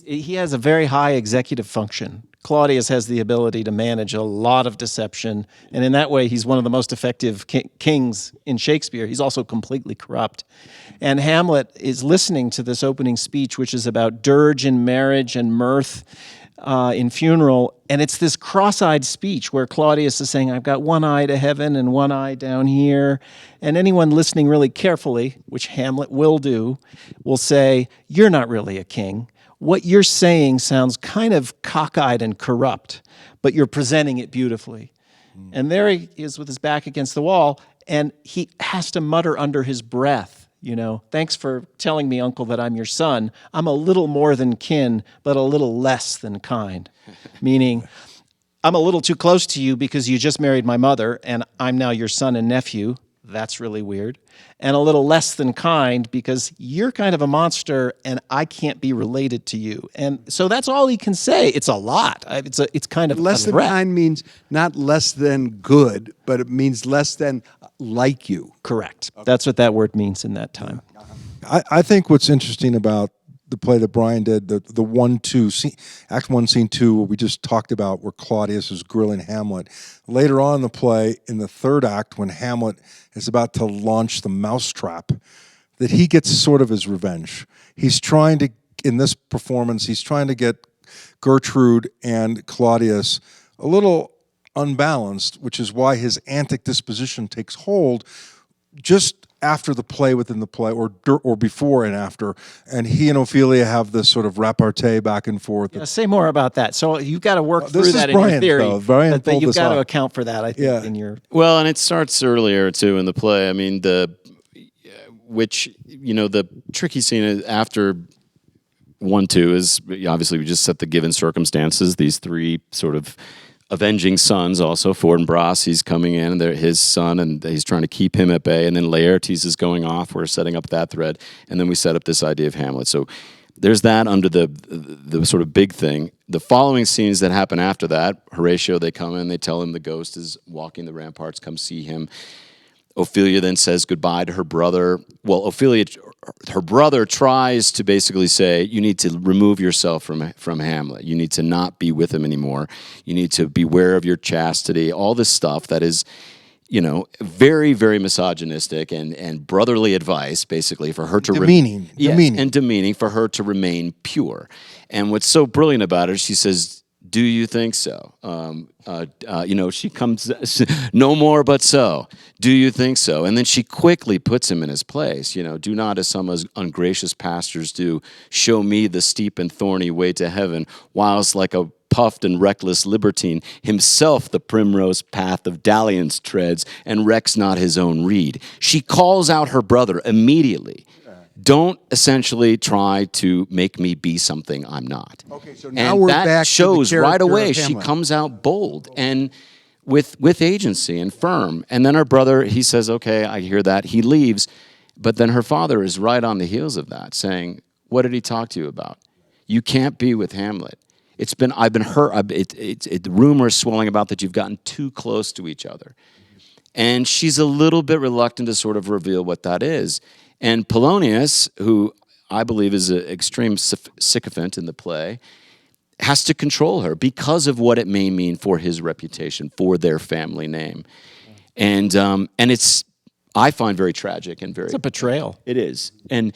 he has a very high executive function. Claudius has the ability to manage a lot of deception, and in that way, he's one of the most effective kings in Shakespeare. He's also completely corrupt. And Hamlet is listening to this opening speech, which is about dirge in marriage and mirth in funeral, and it's this cross-eyed speech where Claudius is saying, I've got one eye to heaven and one eye down here. And anyone listening really carefully, which Hamlet will do, will say, you're not really a king. What you're saying sounds kind of cockeyed and corrupt, but you're presenting it beautifully. And there he is with his back against the wall, and he has to mutter under his breath, thanks for telling me, uncle, that I'm your son. I'm a little more than kin, but a little less than kind. Meaning, I'm a little too close to you because you just married my mother, and I'm now your son and nephew. That's really weird. And a little less than kind because you're kind of a monster and I can't be related to you. And so that's all he can say. It's a lot. It's kind of less than kind means not less than good, but it means less than like you. Correct. Okay. That's what that word means in that time. I think what's interesting about the play that Brian did, the 1-2, Act 1, Scene 2, what we just talked about, where Claudius is grilling Hamlet. Later on in the play, in the third act, when Hamlet is about to launch the mousetrap, that he gets sort of his revenge. He's trying to, in this performance, he's trying to get Gertrude and Claudius a little unbalanced, which is why his antic disposition takes hold just after the play, within the play, or before and after, and he and Ophelia have this sort of repartee back and forth. Yeah, say more about that. So you've got to work through that in your theory, but you've got to account for that, I think, in your... Well, and it starts earlier, too, in the play. I mean, the tricky scene is after 1-2 is, obviously, we just set the given circumstances, these three sort of avenging sons also, Fortinbras, he's coming in, and they're his son, and he's trying to keep him at bay, and then Laertes is going off, we're setting up that thread, and then we set up this idea of Hamlet. So there's that under the sort of big thing. The following scenes that happen after that, Horatio, they come in, they tell him the ghost is walking the ramparts, come see him. Ophelia then says goodbye to her brother. Well, her brother tries to basically say, you need to remove yourself from Hamlet. You need to not be with him anymore. You need to beware of your chastity. All this stuff that is, very, very misogynistic and brotherly advice, basically, for her to... Demeaning. And demeaning for her to remain pure. And what's so brilliant about it, she says, Do you think so? She comes, no more but so. Do you think so? And then she quickly puts him in his place. Do not, as some ungracious pastors do, show me the steep and thorny way to heaven, whilst like a puffed and reckless libertine, himself the primrose path of dalliance treads, and recks not his own reed. She calls out her brother immediately. Don't essentially try to make me be something I'm not. Okay, so now and we're that back shows to the right character away. of She Hamlet. comes out bold and with agency and firm. And then her brother, he says, "Okay, I hear that." He leaves, but then her father is right on the heels of that, saying, "What did he talk to you about? You can't be with Hamlet. I've been hurt. The rumor is swelling about that you've gotten too close to each other." And she's a little bit reluctant to sort of reveal what that is. And Polonius, who I believe is an extreme sycophant in the play, has to control her because of what it may mean for his reputation, for their family name. And it's, I find, very tragic and very... It's a betrayal. It is. And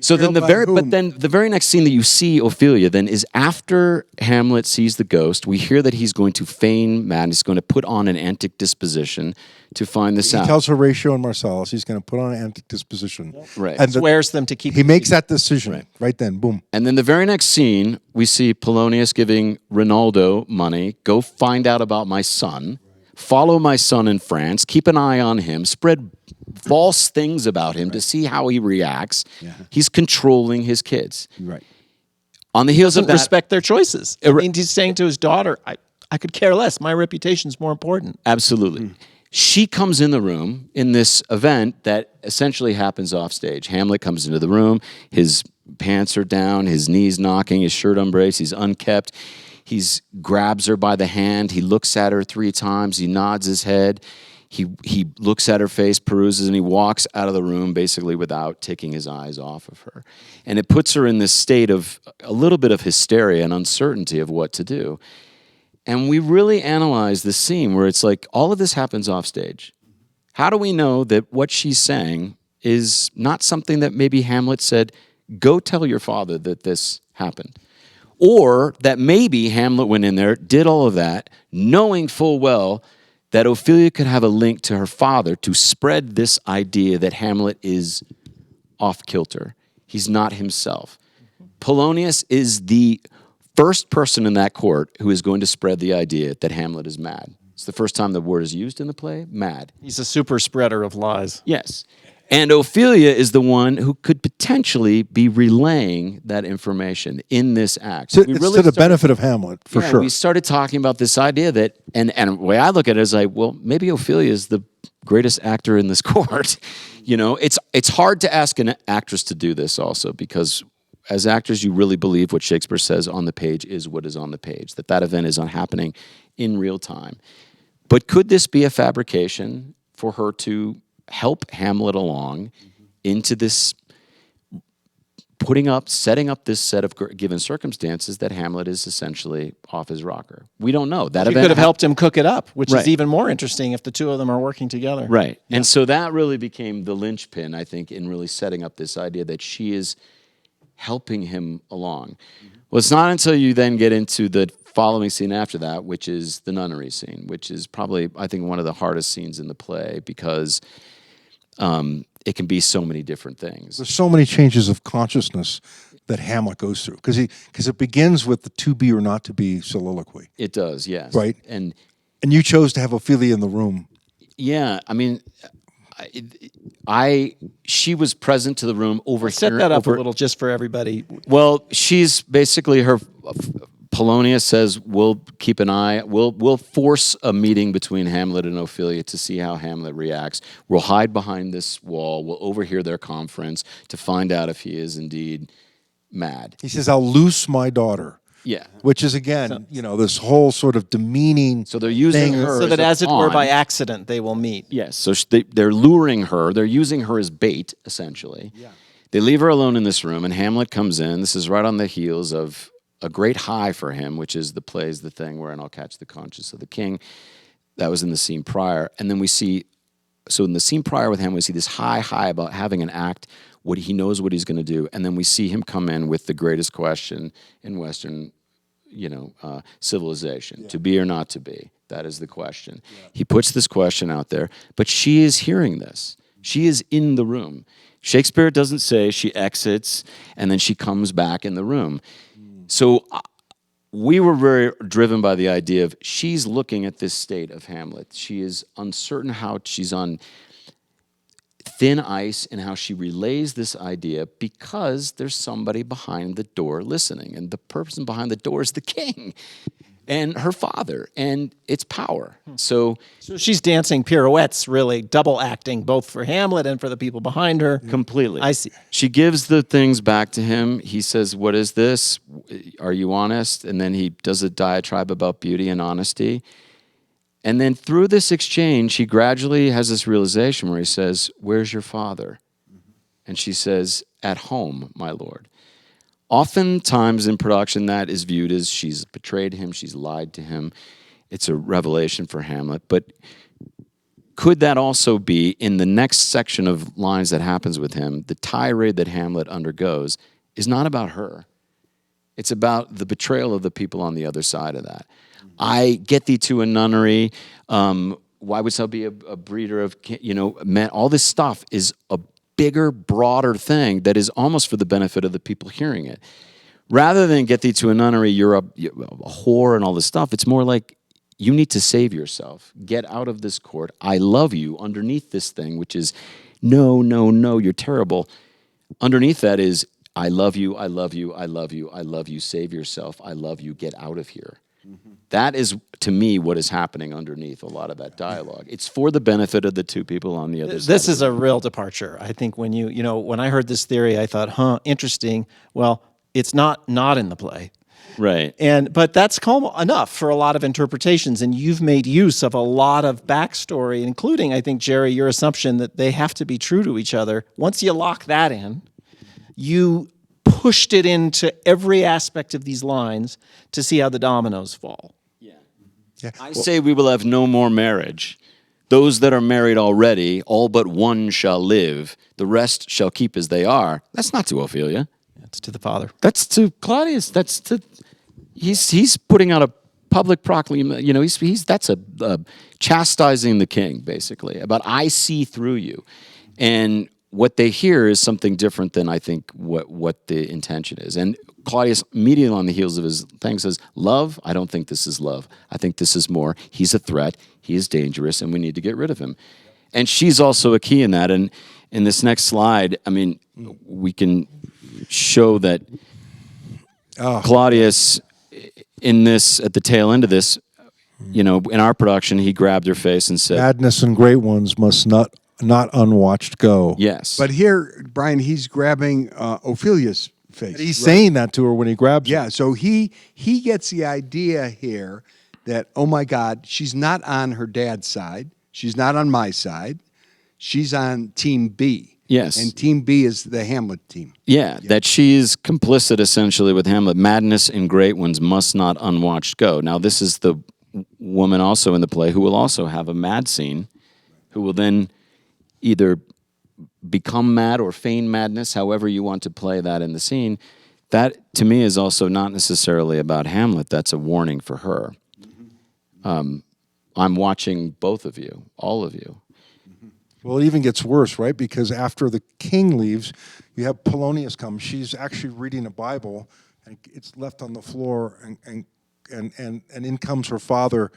so then Betrayal by whom? the very next scene that you see Ophelia then is after Hamlet sees the ghost. We hear that he's going to feign madness, he's going to put on an antic disposition to find this He out. tells Horatio and Marcellus he's going to put on an antic disposition. Right. And Swears them to keep he it makes secret. that decision right then. Boom. And then the very next scene, we see Polonius giving Rinaldo money. Go find out about my son. Follow my son in France. Keep an eye on him. Spread false things about him to see how he reacts. Yeah. He's controlling his kids. Right. On the heels of Doesn't that, respect their choices. I mean, he's saying to his daughter, I could care less. My reputation's more important. absolutely. She comes in the room in this event that essentially happens off stage. Hamlet comes into the room. His pants are down, his knees knocking, his shirt unbraced, he's unkept. He grabs her by the hand. He looks at her 3 times. He nods his head. He looks at her face, peruses, and he walks out of the room basically without taking his eyes off of her. And it puts her in this state of a little bit of hysteria and uncertainty of what to do. And we really analyze this scene where it's like all of this happens off stage. How do we know that what she's saying is not something that maybe Hamlet said, "Go tell your father that this happened"? Or that maybe Hamlet went in there, did all of that, knowing full well that Ophelia could have a link to her father to spread this idea that Hamlet is off kilter. He's not himself. Polonius is the first person in that court who is going to spread the idea that Hamlet is mad. It's the first time the word is used in the play, mad. He's a super spreader of lies. Yes. And Ophelia is the one who could potentially be relaying that information in this act. So it's to the benefit of Hamlet, for sure. We started talking about this idea that, and the way I look at it is like, well, maybe Ophelia is the greatest actor in this court. It's hard to ask an actress to do this also because as actors, you really believe what Shakespeare says on the page is what is on the page, that event is happening in real time. But could this be a fabrication for her to help Hamlet along into this setting up this set of given circumstances that Hamlet is essentially off his rocker? We don't know. That She event could have helped him cook it up, which Right. is even more interesting if the two of them are working together. Right. And so that really became the linchpin, I think, in really setting up this idea that she is helping him along. Well, it's not until you then get into the following scene after that, which is the nunnery scene, which is probably, I think, one of the hardest scenes in the play because it can be so many different things. There's so many changes of consciousness that Hamlet goes through because it begins with the to be or not to be soliloquy. It does, yes. Right. And And you chose to have Ophelia in the room. yeah, I mean, she was present to the room over Set here. that up a little just for everybody. Well, she's basically Polonius says we'll keep an eye. We'll force a meeting between Hamlet and Ophelia to see how Hamlet reacts. We'll hide behind this wall. We'll overhear their conference to find out if he is indeed mad. He says, "I'll loose my daughter," Yeah. which is again, this whole sort of demeaning. So they're using thing. her So that as it were pawn. by accident, they will meet. Yes. So they're luring her. They're using her as bait, essentially. Yeah. They leave her alone in this room, and Hamlet comes in. This is right on the heels of a great high for him, which is the plays the thing wherein I'll catch the conscience of the king. That was in the scene prior. And then we see, so in the scene prior with him, we see this high about having an act, he knows what he's going to do. And then we see him come in with the greatest question in Western civilization, to be or not to be. That is the question. He puts this question out there, but she is hearing this. She is in the room. Shakespeare doesn't say she exits and then she comes back in the room. So we were very driven by the idea of she's looking at this state of Hamlet. She is uncertain how she's on thin ice and how she relays this idea because there's somebody behind the door listening. And the person behind the door is the king and her father, and it's power. So she's dancing pirouettes, really, double acting, both for Hamlet and for the people behind her. completely. I see. She gives the things back to him. He says, "What is this? Are you honest?" And then he does a diatribe about beauty and honesty. And then through this exchange, he gradually has this realization where he says, "Where's your father?" And she says, "At home, my lord." Oftentimes in production, that is viewed as she's betrayed him, she's lied to him. It's a revelation for Hamlet. But could that also be, in the next section of lines that happens with him, the tirade that Hamlet undergoes is not about her. It's about the betrayal of the people on the other side of that. I get thee to a nunnery. Why wouldst thou be a breeder of, men? All this stuff is a bigger, broader thing that is almost for the benefit of the people hearing it. Rather than get thee to a nunnery, you're a whore and all this stuff, it's more like you need to save yourself. Get out of this court. I love you underneath this thing, which is no, no, no, you're terrible. Underneath that is I love you, I love you, I love you, I love you, save yourself, I love you, get out of here. That is, to me, what is happening underneath a lot of that dialogue. It's for the benefit of the two people on the other side. This is a real departure. I think when when I heard this theory, I thought, interesting. Well, it's not in the play. Right. But that's enough for a lot of interpretations, and you've made use of a lot of backstory, including, I think, Jerry, your assumption that they have to be true to each other. Once you lock that in, you pushed it into every aspect of these lines to see how the dominoes fall. Yeah. I say we will have no more marriage. Those that are married already, all but one shall live. The rest shall keep as they are. That's not to Ophelia. That's to the father. That's to Claudius. That's to he's putting out a public proclamation. That's a chastising the king, basically, about I see through you. And what they hear is something different than I think what the intention is. And Claudius, immediately on the heels of his thing, says, "Love? I don't think this is love. I think this is more. He's a threat. He is dangerous, and we need to get rid of him." And she's also a key in that. And in this next slide, I mean, we can show that Claudius, in this, at the tail end of this, in our production, he grabbed her face and said, "Madness and great ones must not unwatched go." Yes. But here, Brian, he's grabbing Ophelia's face. And he's saying that to her when he grabs her. Yeah, so he gets the idea here that, oh my God, she's not on her dad's side. She's not on my side. She's on Team B. Yes. And Team B is the Hamlet team. Yeah, that she's complicit essentially with Hamlet. Madness and great ones must not unwatched go. Now, this is the woman also in the play who will also have a mad scene, who will then either become mad or feign madness, however you want to play that in the scene. That, to me, is also not necessarily about Hamlet. That's a warning for her. I'm watching both of you, all of you. Well, it even gets worse, right? Because after the king leaves, you have Polonius come. She's actually reading a Bible, and it's left on the floor, and in comes her father,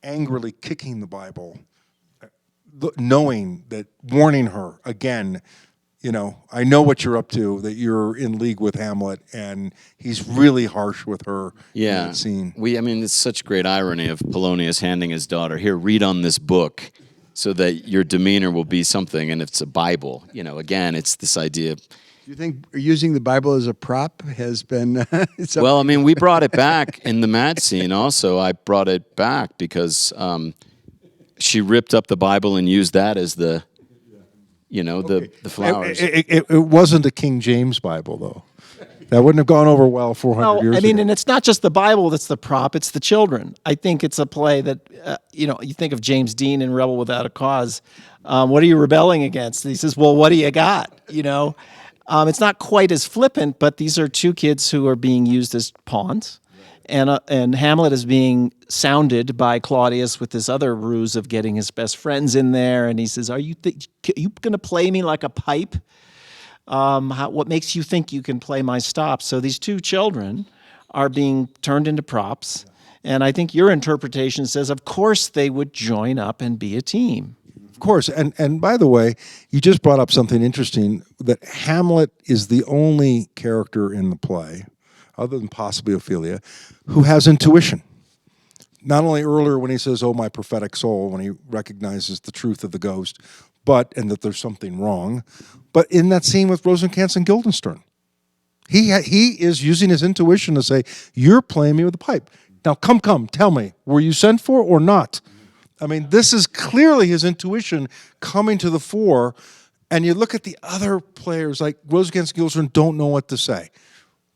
angrily kicking the Bible, knowing that, warning her again, I know what you're up to, that you're in league with Hamlet, and he's really harsh with her in that scene. It's such great irony of Polonius handing his daughter, "Here, read on this book so that your demeanor will be something," and it's a Bible. Again, it's this idea. Do you think using the Bible as a prop has been... Well, we brought it back in the mad scene also. I brought it back because she ripped up the Bible and used that as the flowers. It wasn't a King James Bible, though. That wouldn't have gone over well 400 years ago. And it's not just the Bible that's the prop, it's the children. I think it's a play that, you think of James Dean in Rebel Without a Cause. What are you rebelling against? And he says, well, what do you got? It's not quite as flippant, but these are two kids who are being used as pawns. And Hamlet is being sounded by Claudius with this other ruse of getting his best friends in there, and he says, "Are you going to play me like a pipe? What makes you think you can play my stops?" So these two children are being turned into props, and I think your interpretation says, of course, they would join up and be a team. Of course, and by the way, you just brought up something interesting, that Hamlet is the only character in the play, other than possibly Ophelia, who has intuition. Not only earlier when he says, "Oh, my prophetic soul," when he recognizes the truth of the ghost, and that there's something wrong, but in that scene with Rosencrantz and Guildenstern, he is using his intuition to say, "You're playing me with a pipe. Now come, tell me, were you sent for or not?" I mean, this is clearly his intuition coming to the fore, and you look at the other players, like Rosencrantz and Guildenstern don't know what to say.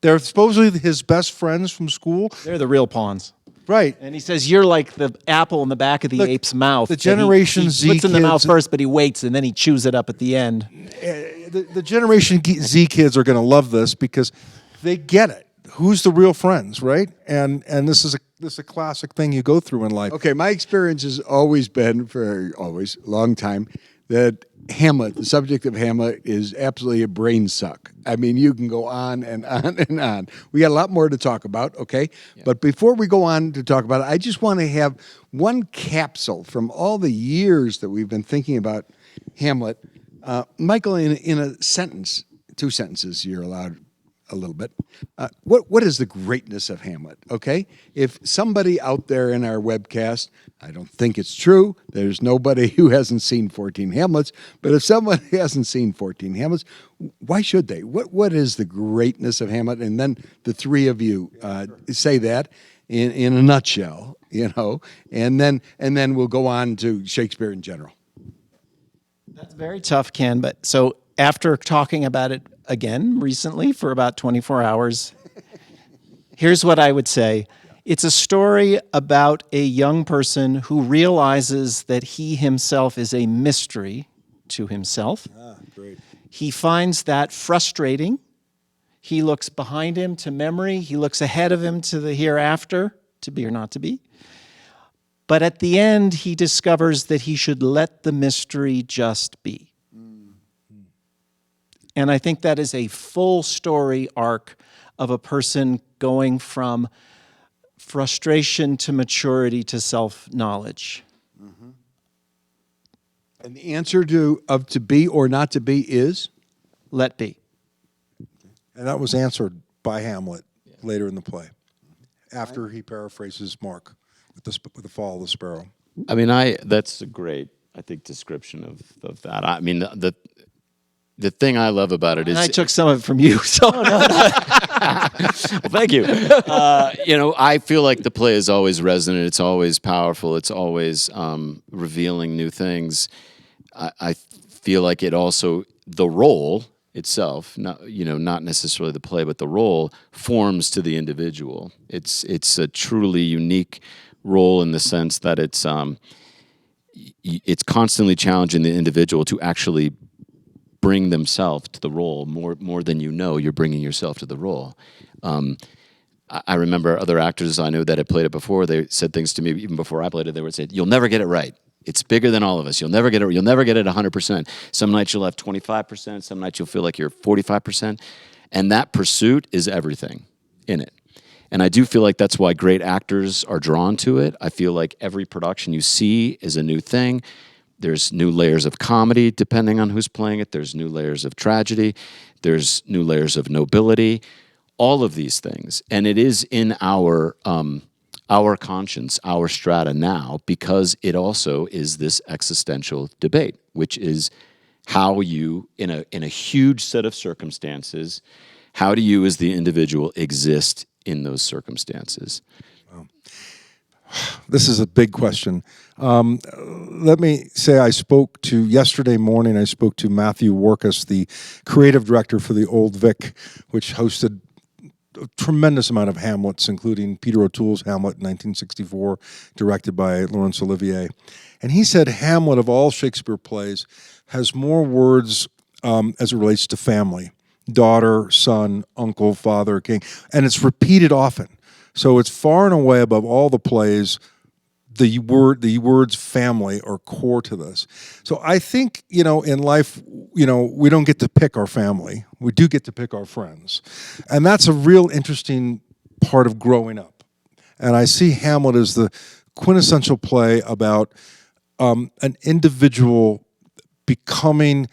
They're supposedly his best friends from school. They're the real pawns. Right. And he says, "You're like the apple in the back of the ape's mouth." The Generation Z he puts in the mouth kids- first, but he waits, and then he chews it up at the end. The Generation Z kids are going to love this because they get it. Who's the real friends, right? And this is a classic thing you go through in life. Okay, my experience has always been, for always, long time, that Hamlet, the subject of Hamlet, is absolutely a brain suck. I mean, you can go on and on and on. We got a lot more to talk about, okay? Yeah. But before we go on to talk about it, I just want to have one capsule from all the years that we've been thinking about Hamlet. Michael, in a sentence, 2 sentences, you're allowed a little bit. What is the greatness of Hamlet, okay? If somebody out there in our webcast, I don't think it's true, there's nobody who hasn't seen 14 Hamlets, but if somebody hasn't seen 14 Hamlets, why should they? What is the greatness of Hamlet? And then the three of you say that in a nutshell, you know, and then we'll go on to Shakespeare in general. That's very tough, Ken, but so after talking about it again recently for about 24 hours, here's what I would say. It's a story about a young person who realizes that he himself is a mystery to himself. Great. He finds that frustrating. He looks behind him to memory. He looks ahead of him to the hereafter, to be or not to be. But at the end, he discovers that he should let the mystery just be. And I think that is a full story arc of a person going from frustration to maturity to self-knowledge. Mm-hmm. And the answer to be or not to be is? Let be. And that was answered by Hamlet later in the play, after he paraphrases Mark with the fall of the sparrow. I mean, that's a great, I think, description of that. I mean, the thing I love about it is... And I took some of it from you, so... Well, thank you. I feel like the play is always resonant. It's always powerful. It's always revealing new things. I feel like it also, the role itself, not necessarily the play, but the role forms to the individual. It's a truly unique role in the sense that it's constantly challenging the individual to actually bring themselves to the role more than you're bringing yourself to the role. I remember other actors I knew that had played it before. They said things to me even before I played it. They would say, "You'll never get it right. It's bigger than all of us. You'll never get it. You'll never get it 100%. Some nights you'll have 25%. Some nights you'll feel like you're 45%." And that pursuit is everything in it. And I do feel like that's why great actors are drawn to it. I feel like every production you see is a new thing. There's new layers of comedy depending on who's playing it. There's new layers of tragedy. There's new layers of nobility. All of these things. And it is in our conscience, our strata now, because it also is this existential debate, which is how you, in a huge set of circumstances, how do you as the individual exist in those circumstances? This is a big question. Let me say yesterday morning I spoke to Matthew Warkus, the creative director for the Old Vic, which hosted a tremendous amount of Hamlets, including Peter O'Toole's Hamlet in 1964, directed by Laurence Olivier. And he said Hamlet, of all Shakespeare plays, has more words as it relates to family. Daughter, son, uncle, father, king. And it's repeated often. So it's far and away above all the plays. The words family are core to this. So I think, in life, we don't get to pick our family. We do get to pick our friends. And that's a real interesting part of growing up. And I see Hamlet as the quintessential play about an individual becoming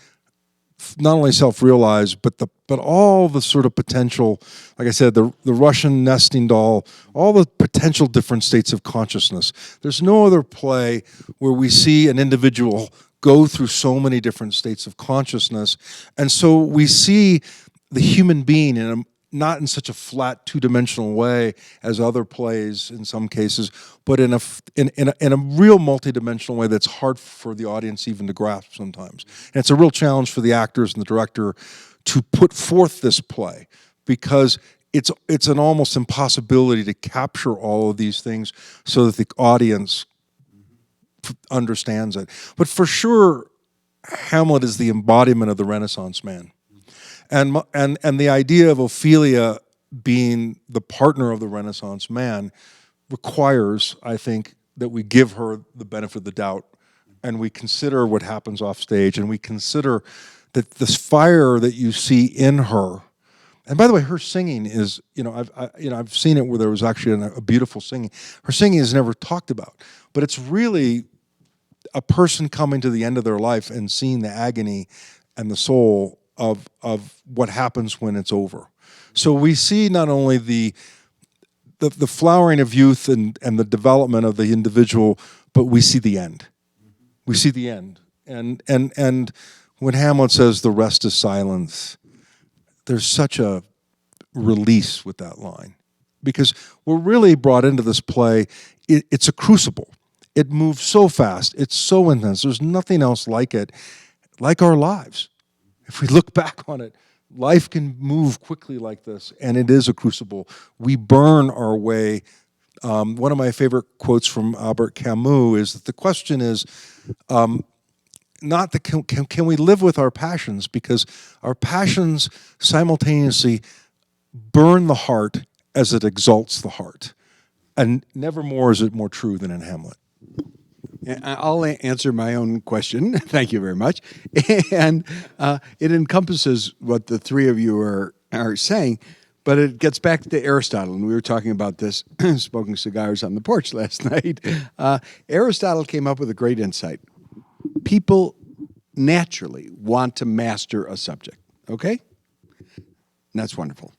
not only self-realized, but all the sort of potential, like I said, the Russian nesting doll, all the potential different states of consciousness. There's no other play where we see an individual go through so many different states of consciousness. And so we see the human being not in such a flat two-dimensional way as other plays in some cases, but in a real multi-dimensional way that's hard for the audience even to grasp sometimes. And it's a real challenge for the actors and the director to put forth this play, because it's an almost impossibility to capture all of these things so that the audience understands it. But for sure, Hamlet is the embodiment of the Renaissance man. And the idea of Ophelia being the partner of the Renaissance man requires, I think, that we give her the benefit of the doubt, and we consider what happens off stage, and we consider that this fire that you see in her. And by the way, her singing is, I've seen it where there was actually a beautiful singing. Her singing is never talked about, but it's really a person coming to the end of their life and seeing the agony and the soul of what happens when it's over. So we see not only the flowering of youth and the development of the individual, but we see the end. We see the end. And when Hamlet says the rest is silence, there's such a release with that line. Because we're really brought into this play, it's a crucible. It moves so fast, it's so intense, there's nothing else like it, like our lives. If we look back on it, life can move quickly like this, and it is a crucible. We burn our way. One of my favorite quotes from Albert Camus is that the question is not the can we live with our passions, because our passions simultaneously burn the heart as it exalts the heart. And never more is it more true than in Hamlet. I'll answer my own question. Thank you very much. And it encompasses what the three of you are saying, but it gets back to Aristotle. And we were talking about this, smoking cigars on the porch last night. Aristotle came up with a great insight. People naturally want to master a subject, okay? And that's wonderful.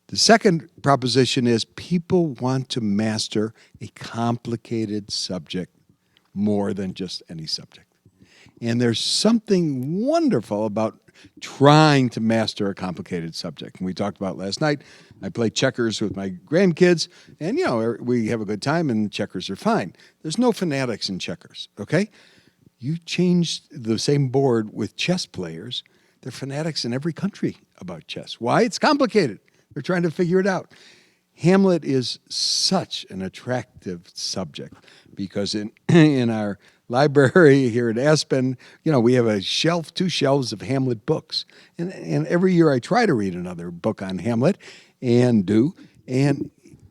The second proposition is people want to master a complicated subject more than just any subject. And there's something wonderful about trying to master a complicated subject. And we talked about last night, I play checkers with my grandkids, and we have a good time and checkers are fine. There's no fanatics in checkers, okay? You change the same board with chess players, they're fanatics in every country about chess. Why? It's complicated. They're trying to figure it out. Hamlet is such an attractive subject because in our library here at Aspen, we have two shelves of Hamlet books. And every year I try to read another book on Hamlet and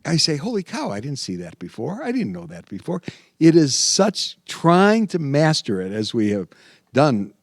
I say, holy cow, I didn't see that before. I didn't know that before. It is such trying to master it as we have done,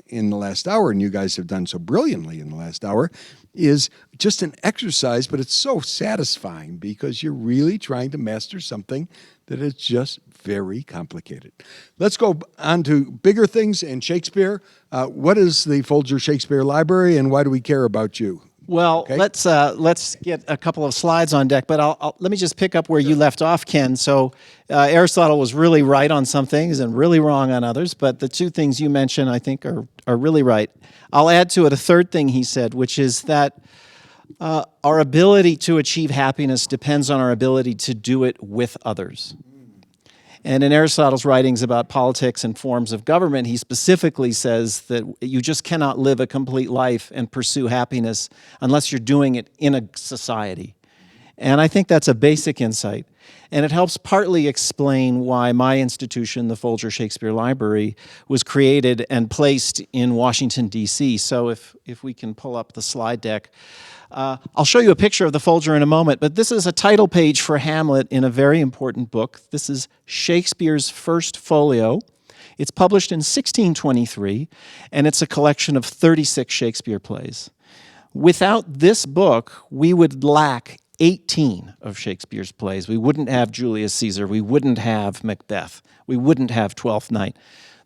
in the last hour, and you guys have done so brilliantly in the last hour, is just an exercise, but it's so satisfying because you're really trying to master something that is just very complicated. Let's go on to bigger things in Shakespeare. What is the Folger Shakespeare Library, and why do we care about you? Well, Okay. let's get a couple of slides on deck, but let me just pick up where you left off, Ken. So Aristotle was really right on some things and really wrong on others, but the two things you mentioned, I think, are really right. I'll add to it a third thing he said, which is that our ability to achieve happiness depends on our ability to do it with others. And in Aristotle's writings about politics and forms of government, he specifically says that you just cannot live a complete life and pursue happiness unless you're doing it in a society. And I think that's a basic insight. And it helps partly explain why my institution, the Folger Shakespeare Library, was created and placed in Washington, D.C. So if we can pull up the slide deck. I'll show you a picture of the Folger in a moment, but this is a title page for Hamlet in a very important book. This is Shakespeare's first folio. It's published in 1623, and it's a collection of 36 Shakespeare plays. Without this book, we would lack 18 of Shakespeare's plays. We wouldn't have Julius Caesar. We wouldn't have Macbeth. We wouldn't have Twelfth Night.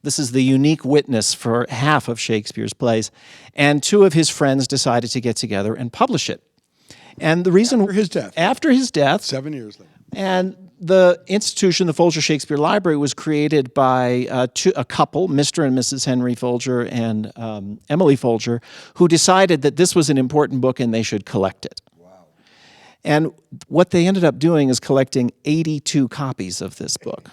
This is the unique witness for half of Shakespeare's plays. And two of his friends decided to get together and publish it. And the reason... After his death. 7 years later. And the institution, the Folger Shakespeare Library, was created by a couple, Mr. and Mrs. Henry Folger and Emily Folger, who decided that this was an important book and they should collect it. Wow. And what they ended up doing is collecting 82 copies of this book.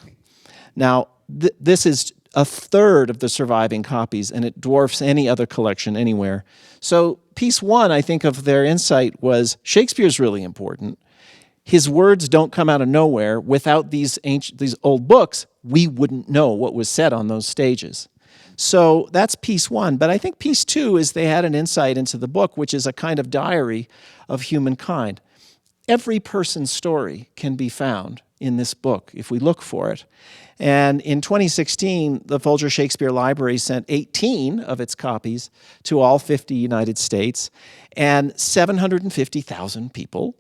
Now, this is a third of the surviving copies, and it dwarfs any other collection anywhere. So piece one, I think, of their insight was Shakespeare's really important. His words don't come out of nowhere. Without these old books, we wouldn't know what was said on those stages. So that's piece one. But I think piece two is they had an insight into the book, which is a kind of diary of humankind. Every person's story can be found in this book if we look for it. And in 2016, the Folger Shakespeare Library sent 18 of its copies to all 50 United States, and 750,000 people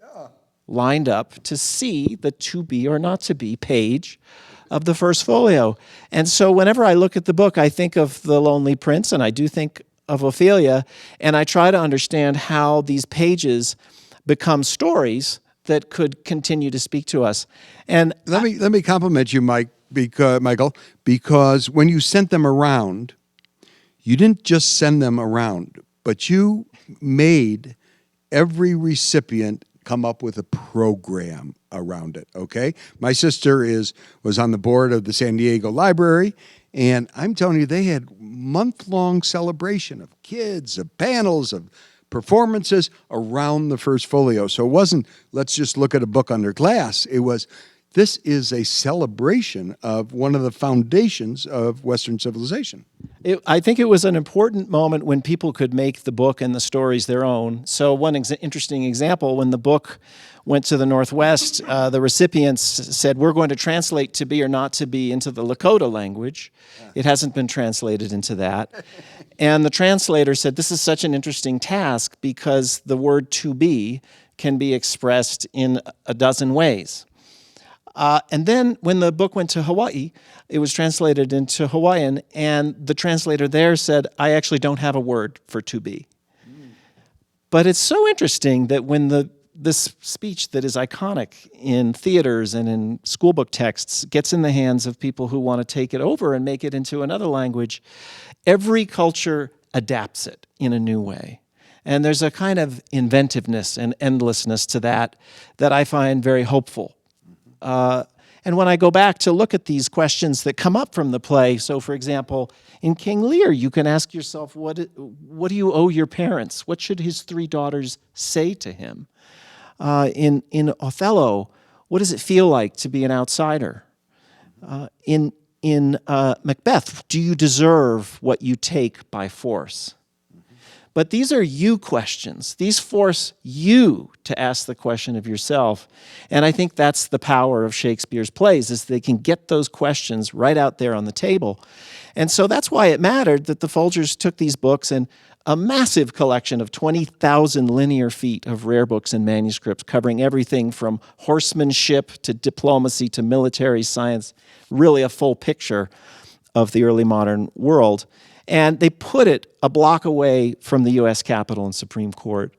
lined up to see the to be or not to be page of the first folio. And so whenever I look at the book, I think of The Lonely Prince, and I do think of Ophelia, and I try to understand how these pages become stories that could continue to speak to us. And let me compliment you, Michael, because when you sent them around, you didn't just send them around, but you made every recipient come up with a program around it, okay? My sister was on the board of the San Diego Library, and I'm telling you, they had month-long celebration of kids, of panels, of performances around the first folio. So it wasn't, let's just look at a book under glass. It was, this is a celebration of one of the foundations of Western civilization. I think it was an important moment when people could make the book and the stories their own. So one interesting example, when the book went to the Northwest, the recipients said, we're going to translate to be or not to be into the Lakota language. It hasn't been translated into that. And the translator said, this is such an interesting task because the word to be can be expressed in a dozen ways. And then when the book went to Hawaii, it was translated into Hawaiian, and the translator there said, I actually don't have a word for to be. But it's so interesting that when this speech that is iconic in theaters and in schoolbook texts gets in the hands of people who want to take it over and make it into another language, every culture adapts it in a new way. And there's a kind of inventiveness and endlessness to that I find very hopeful. And when I go back to look at these questions that come up from the play, so for example, in King Lear, you can ask yourself, what do you owe your parents? What should his three daughters say to him? In Othello, what does it feel like to be an outsider? In Macbeth, do you deserve what you take by force? But these are you questions. These force you to ask the question of yourself. And I think that's the power of Shakespeare's plays, is they can get those questions right out there on the table. And so that's why it mattered that the Folgers took these books and a massive collection of 20,000 linear feet of rare books and manuscripts covering everything from horsemanship to diplomacy to military science, really a full picture of the early modern world. And they put it a block away from the U.S. Capitol and Supreme Court.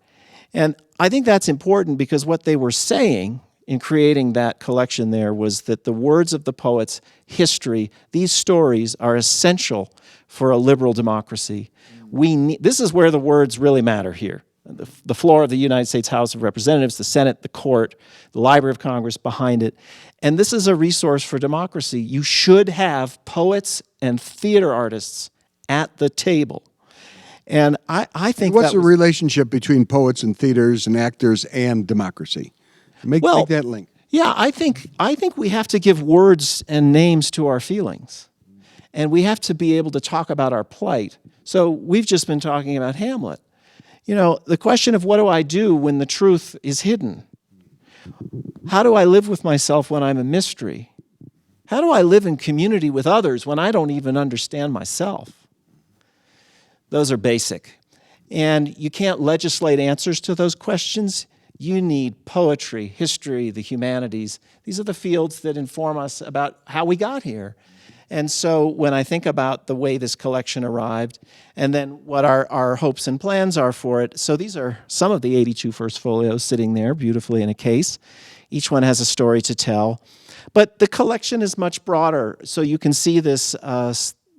And I think that's important because what they were saying in creating that collection there was that the words of the poets, history, these stories are essential for a liberal democracy. This is where the words really matter here. The floor of the United States House of Representatives, the Senate, the court, the Library of Congress behind it. And this is a resource for democracy. You should have poets and theater artists at the table. And I think what's the relationship between poets and theaters and actors and democracy? Make that link. Yeah, I think we have to give words and names to our feelings. And we have to be able to talk about our plight. So we've just been talking about Hamlet. You know, the question of what do I do when the truth is hidden? How do I live with myself when I'm a mystery? How do I live in community with others when I don't even understand myself? Those are basic. And you can't legislate answers to those questions. You need poetry, history, the humanities. These are the fields that inform us about how we got here. And so when I think about the way this collection arrived and then what our hopes and plans are for it, so these are some of the 82 first folios sitting there beautifully in a case. Each one has a story to tell. But the collection is much broader. So you can see this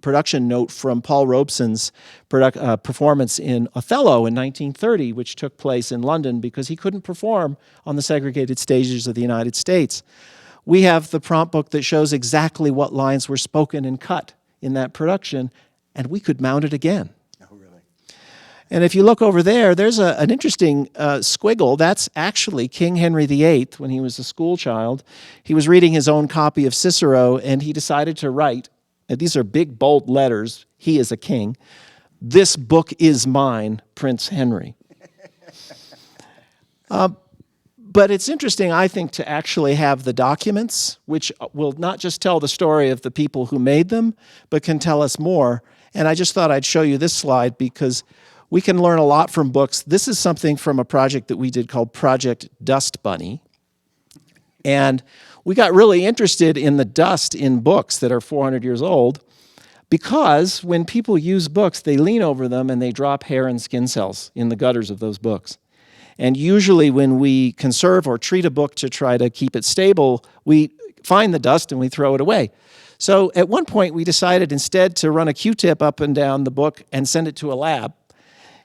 production note from Paul Robeson's performance in Othello in 1930, which took place in London because he couldn't perform on the segregated stages of the United States. We have the prompt book that shows exactly what lines were spoken and cut in that production, and we could mount it again. Oh, really? And if you look over there, there's an interesting squiggle. That's actually King Henry VIII when he was a school child. He was reading his own copy of Cicero, and he decided to write, and these are big, bold letters, he is a king, "This book is mine, Prince Henry." But it's interesting, I think, to actually have the documents, which will not just tell the story of the people who made them, but can tell us more. And I just thought I'd show you this slide because we can learn a lot from books. This is something from a project that we did called Project Dust Bunny. And we got really interested in the dust in books that are 400 years old because when people use books, they lean over them and they drop hair and skin cells in the gutters of those books. And usually when we conserve or treat a book to try to keep it stable, we find the dust and we throw it away. So at one point we decided instead to run a Q-tip up and down the book and send it to a lab.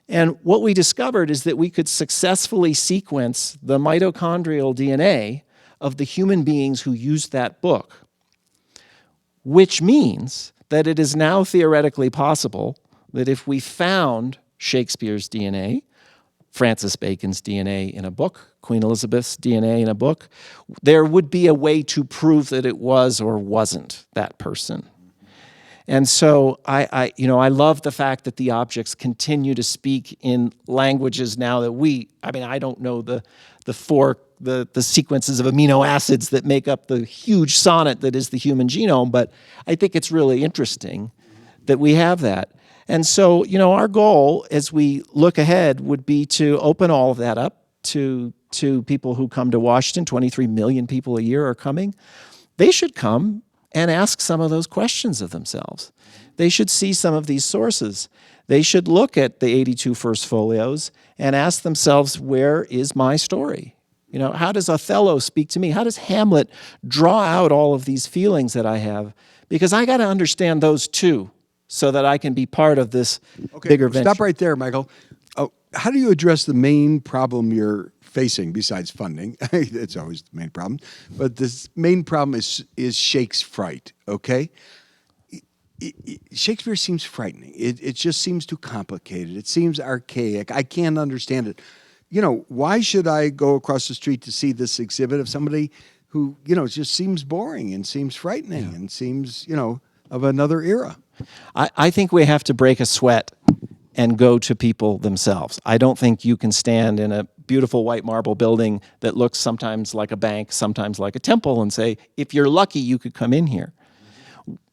And what we discovered is that we could successfully sequence the mitochondrial DNA of the human beings who used that book, which means that it is now theoretically possible that if we found Shakespeare's DNA, Francis Bacon's DNA in a book, Queen Elizabeth's DNA in a book, there would be a way to prove that it was or wasn't that person. And so I love the fact that the objects continue to speak in languages now that I don't know the sequences of amino acids that make up the huge sonnet that is the human genome, but I think it's really interesting that we have that. And so, our goal as we look ahead would be to open all of that up to people who come to Washington. 23 million people a year are coming. They should come and ask some of those questions of themselves. They should see some of these sources. They should look at the 82 first folios and ask themselves, where is my story? How does Othello speak to me? How does Hamlet draw out all of these feelings that I have? Because I got to understand those too, so that I can be part of this bigger venture. Stop right there, Michael. How do you address the main problem you're facing besides funding? It's always the main problem. But the main problem is Shakespeare's fright, okay? Shakespeare seems frightening. It just seems too complicated. It seems archaic. I can't understand it. Why should I go across the street to see this exhibit of somebody who, just seems boring and seems frightening and seems, of another era? I think we have to break a sweat and go to people themselves. I don't think you can stand in a beautiful white marble building that looks sometimes like a bank, sometimes like a temple, and say, if you're lucky, you could come in here.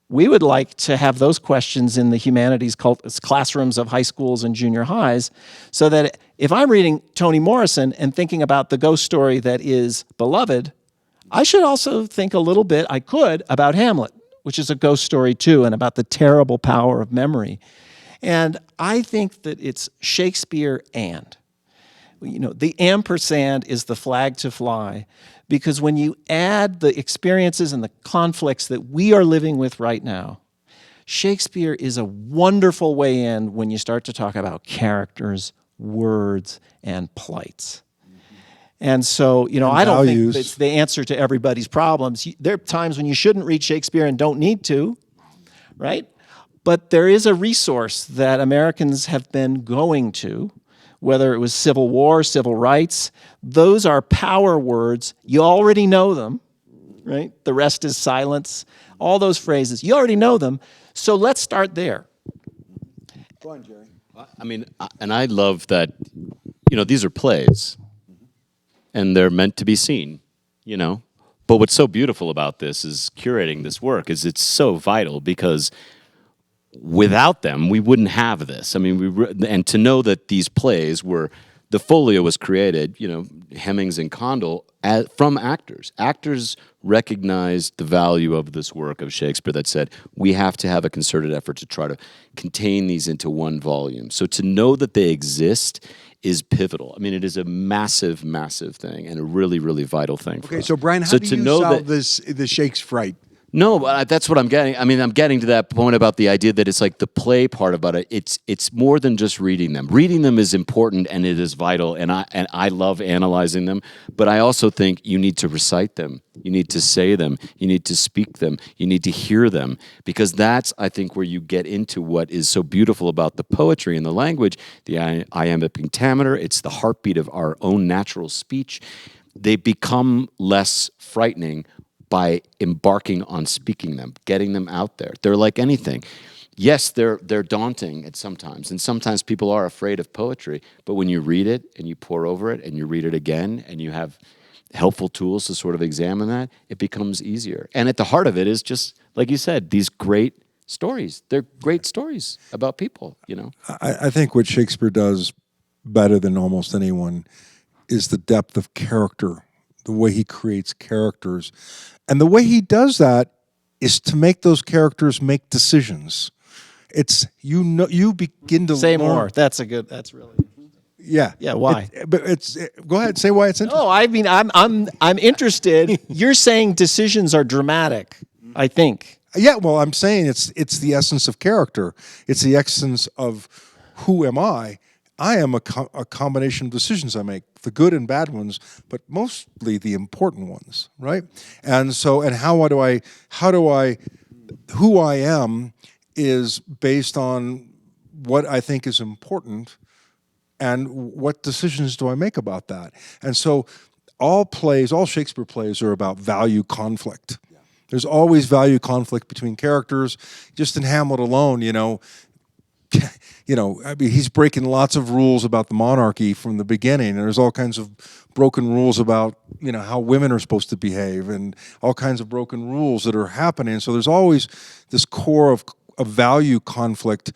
We would like to have those questions in the humanities classrooms of high schools and junior highs, so that if I'm reading Toni Morrison and thinking about the ghost story that is Beloved, I should also think a little bit, about Hamlet, which is a ghost story too, and about the terrible power of memory. And I think that it's Shakespeare and. The ampersand is the flag to fly, because when you add the experiences and the conflicts that we are living with right now, Shakespeare is a wonderful way in when you start to talk about characters, words, and plights. And so, I don't think it's the answer to everybody's problems. There are times when you shouldn't read Shakespeare and don't need to, right? But there is a resource that Americans have been going to, whether it was civil war, civil rights. Those are power words. You already know them, right? The rest is silence. All those phrases, you already know them. So let's start there. Go on, Jerry. I mean, and I love that, these are plays, and they're meant to be seen, But what's so beautiful about this is curating this work is it's so vital because without them, we wouldn't have this. I mean, and to know that these plays the folio was created, Hemmings and Condell, from actors. Actors recognized the value of this work of Shakespeare that said, we have to have a concerted effort to try to contain these into one volume. So to know that they exist is pivotal. I mean, it is a massive, massive thing and a really, really vital thing for us. Okay, so Brian, how do you solve the Shakespeare fright? No, but that's what I'm getting. I mean, I'm getting to that point about the idea that it's like the play part about it. It's more than just reading them. Reading them is important and it is vital, and I love analyzing them. But I also think you need to recite them. You need to say them. You need to speak them. You need to hear them, because that's, I think, where you get into what is so beautiful about the poetry and the language. The iambic pentameter. It's the heartbeat of our own natural speech. They become less frightening by embarking on speaking them, getting them out there. They're like anything. Yes, they're daunting at sometimes, and sometimes people are afraid of poetry, but when you read it and you pore over it and you read it again and you have helpful tools to sort of examine that, it becomes easier. And at the heart of it is just, like you said, these great stories. They're great stories about people, I think what Shakespeare does better than almost anyone is the depth of character, the way he creates characters. And the way he does that is to make those characters make decisions. It's, you begin to Say learn. more. That's really. Yeah. Yeah, why? Go ahead, say why it's interesting. No, I mean, I'm interested. You're saying decisions are dramatic, I think. Yeah, well, I'm saying it's the essence of character. It's the essence of who am I. I am a combination of decisions I make, the good and bad ones, but mostly the important ones, right? And so, and who I am is based on what I think is important and what decisions do I make about that. And so all Shakespeare plays are about value conflict. Yeah. There's always value conflict between characters. Just in Hamlet alone, I mean, he's breaking lots of rules about the monarchy from the beginning, and there's all kinds of broken rules about, how women are supposed to behave, and all kinds of broken rules that are happening. So there's always this core of value conflict,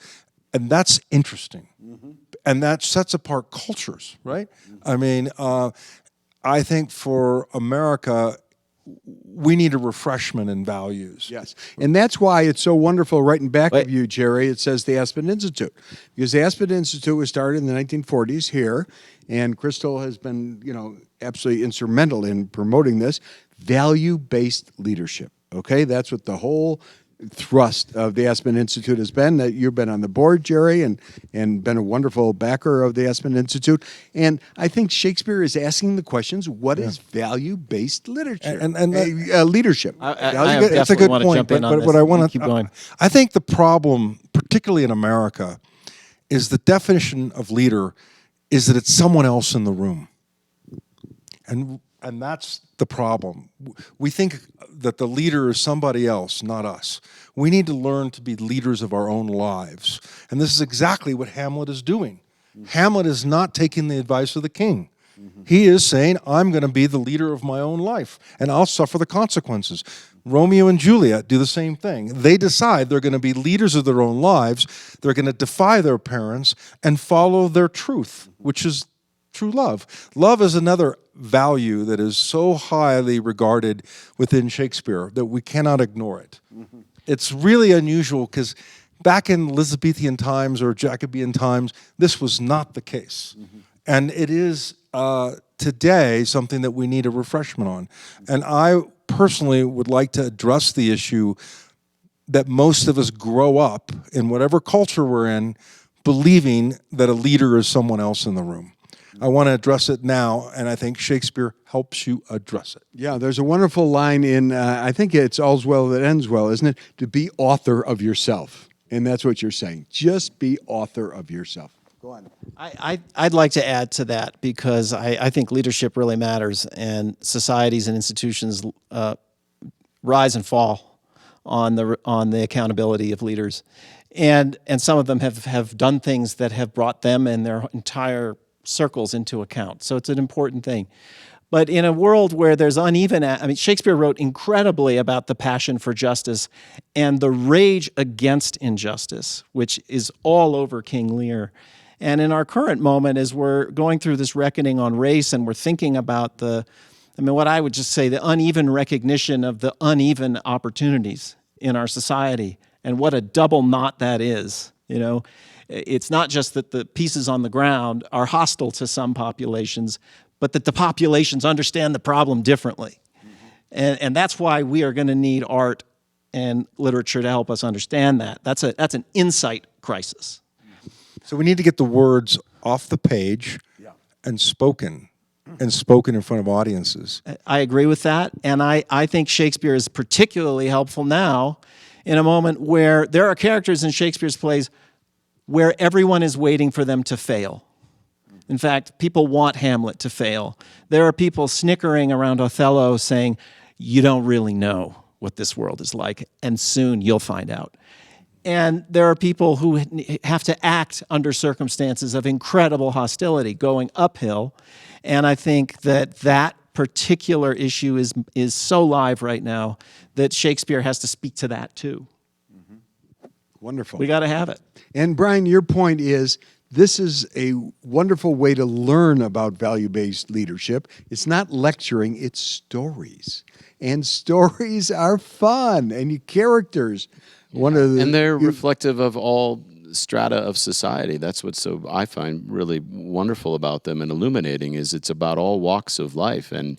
and that's interesting. Mm-hmm. And that sets apart cultures, right? Mm-hmm. I mean, I think for America, we need a refreshment in values. Yes, and that's why it's so wonderful right in back of you, Jerry, it says the Aspen Institute. Because the Aspen Institute was started in the 1940s here, and Crystal has been, absolutely instrumental in promoting this. Value-based leadership, okay? That's what the whole thrust of the Aspen Institute has been. That you've been on the board, Jerry, and been a wonderful backer of the Aspen Institute. And I think Shakespeare is asking the questions: what is value-based literature and leadership? It's a good point. But what I want to keep going. I think the problem, particularly in America, is the definition of leader is that it's someone else in the room, and that's the problem. We think that the leader is somebody else, not us. We need to learn to be leaders of our own lives. And this is exactly what Hamlet is doing. Mm-hmm. Hamlet is not taking the advice of the king. Mm-hmm. He is saying, I'm going to be the leader of my own life, and I'll suffer the consequences. Romeo and Juliet do the same thing. They decide they're going to be leaders of their own lives. They're going to defy their parents and follow their truth, which is true love. Love is another value that is so highly regarded within Shakespeare that we cannot ignore it. Mm-hmm. It's really unusual because back in Elizabethan times or Jacobean times, this was not the case. Mm-hmm. And it is today something that we need a refreshment on. And I personally would like to address the issue that most of us grow up in whatever culture we're in believing that a leader is someone else in the room. I want to address it now, and I think Shakespeare helps you address it. Yeah, there's a wonderful line in, I think it's All's Well That Ends Well, isn't it? To be author of yourself. And that's what you're saying. Just be author of yourself. Go on. I'd like to add to that because I think leadership really matters, and societies and institutions rise and fall on the accountability of leaders, and some of them have done things that have brought them and their entire circles into account. So it's an important thing. But in a world where there's Shakespeare wrote incredibly about the passion for justice and the rage against injustice, which is all over King Lear. And in our current moment, as we're going through this reckoning on race and we're thinking about what I would just say, the uneven recognition of the uneven opportunities in our society and what a double knot that is, It's not just that the pieces on the ground are hostile to some populations, but that the populations understand the problem differently. And that's why we are going to need art and literature to help us understand that. That's an insight crisis. So we need to get the words off the page and spoken in front of audiences. I agree with that. And I think Shakespeare is particularly helpful now in a moment where there are characters in Shakespeare's plays where everyone is waiting for them to fail. In fact, people want Hamlet to fail. There are people snickering around Othello saying, you don't really know what this world is like, and soon you'll find out. And there are people who have to act under circumstances of incredible hostility, going uphill. And I think that particular issue is so live right now that Shakespeare has to speak to that too. Wonderful. We got to have it. And Brian, your point is this is a wonderful way to learn about value-based leadership. It's not lecturing, it's stories. And stories are fun, and characters. And they're reflective of all strata of society. That's what's I find really wonderful about them and illuminating is it's about all walks of life and,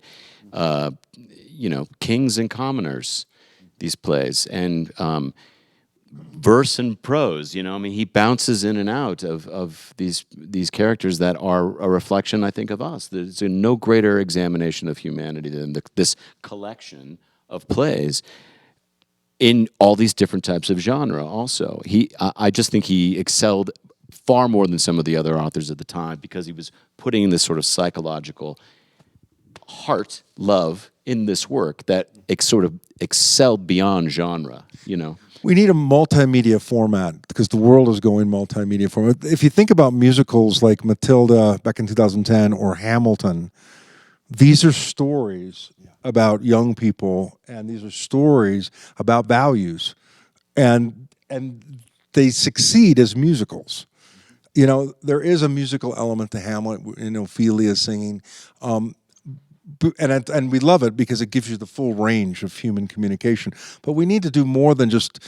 kings and commoners, these plays. And verse and prose, he bounces in and out of these characters that are a reflection, I think, of us. There's no greater examination of humanity than this collection of plays in all these different types of genre also. I just think he excelled far more than some of the other authors at the time because he was putting in this sort of psychological heart, love in this work that sort of excelled beyond genre, We need a multimedia format because the world is going multimedia format. If you think about musicals like Matilda back in 2010 or Hamilton, these are stories about young people, and these are stories about values, and they succeed as musicals. There is a musical element to Hamlet, Ophelia singing, and we love it because it gives you the full range of human communication. But we need to do more than just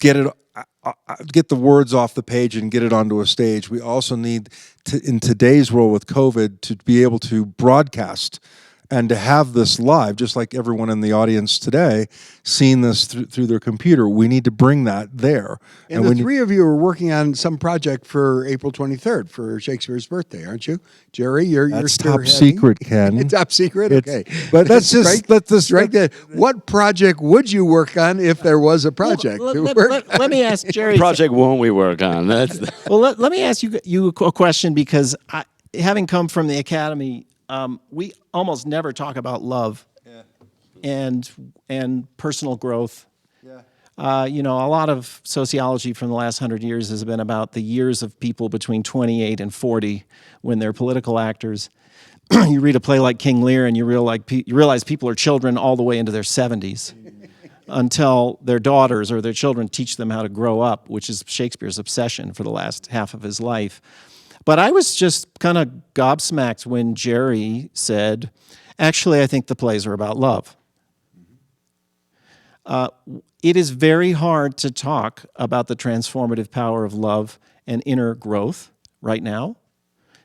get the words off the page and get it onto a stage. We also need to, in today's world with COVID, to be able to broadcast and to have this live, just like everyone in the audience today, seeing this through their computer. We need to bring that there. And the three of you are working on some project for April 23rd for Shakespeare's birthday, aren't you? Jerry, you're top secret, Ken. It's top secret? Okay. But let's just... What project would you work on if there was a project? Let me ask Jerry. Project won't we work on? Let me ask you a question because having come from the Academy, we almost never talk about love and personal growth. A lot of sociology from the last 100 years has been about the years of people between 28 and 40 when they're political actors. You read a play like King Lear and you realize people are children all the way into their 70s until their daughters or their children teach them how to grow up, which is Shakespeare's obsession for the last half of his life. But I was just kind of gobsmacked when Jerry said, actually, I think the plays are about love. It is very hard to talk about the transformative power of love and inner growth right now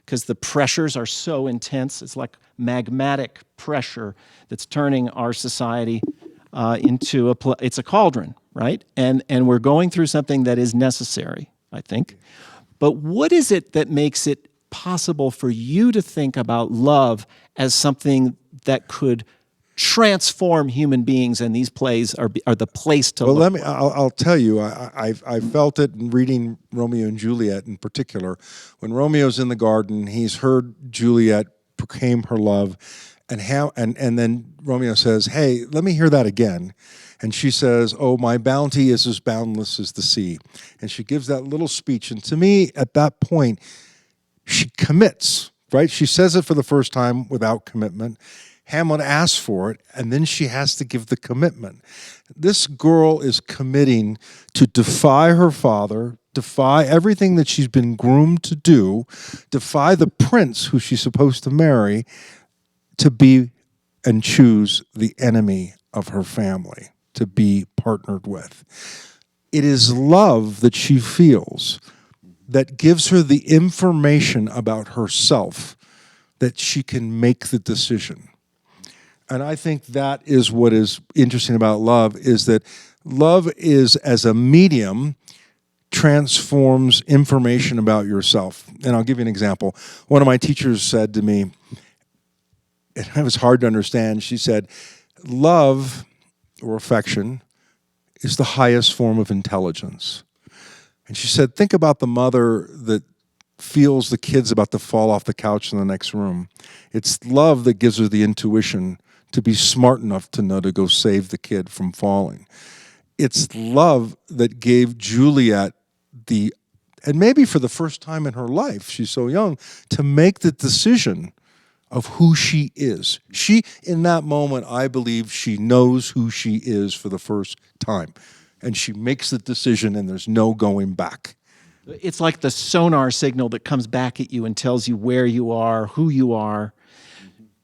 because the pressures are so intense. It's like magmatic pressure that's turning our society into it's a cauldron, right? And we're going through something that is necessary, I think. But what is it that makes it possible for you to think about love as something that could transform human beings, and these plays are the place to look. I'll tell you, I felt it in reading Romeo and Juliet in particular. When Romeo's in the garden, he's heard Juliet proclaim her love, and then Romeo says, "Hey, let me hear that again." And she says, "Oh, my bounty is as boundless as the sea." And she gives that little speech. And to me, at that point, she commits, right? She says it for the first time without commitment. Hamlet asks for it, and then she has to give the commitment. This girl is committing to defy her father, defy everything that she's been groomed to do, defy the prince who she's supposed to marry, to be and choose the enemy of her family to be partnered with. It is love that she feels that gives her the information about herself that she can make the decision. And I think that is what is interesting about love, is that love is, as a medium, transforms information about yourself. And I'll give you an example. One of my teachers said to me, and it was hard to understand, she said, love or affection is the highest form of intelligence. And she said, think about the mother that feels the kid's about to fall off the couch in the next room. It's love that gives her the intuition to be smart enough to know to go save the kid from falling. It's love that gave Juliet and maybe for the first time in her life, she's so young, to make the decision of who she is. She, in that moment, I believe she knows who she is for the first time. And she makes the decision, and there's no going back. It's like the sonar signal that comes back at you and tells you where you are, who you are.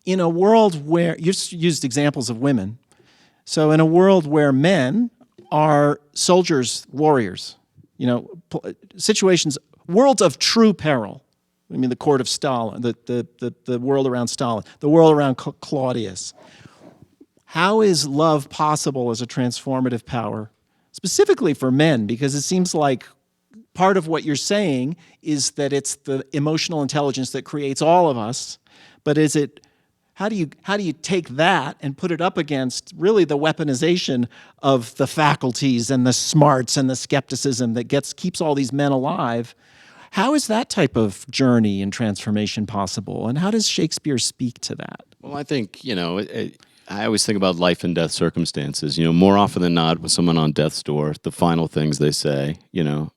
In a world where, you used examples of women, so in a world where men are soldiers, warriors, situations, worlds of true peril. I mean, the court of Stalin, the world around Stalin, the world around Claudius. How is love possible as a transformative power, specifically for men? Because it seems like part of what you're saying is that it's the emotional intelligence that creates all of us, but how do you take that and put it up against really the weaponization of the faculties and the smarts and the skepticism that keeps all these men alive? How is that type of journey and transformation possible? And how does Shakespeare speak to that? Well, I think, I always think about life and death circumstances. More often than not, with someone on death's door, the final things they say,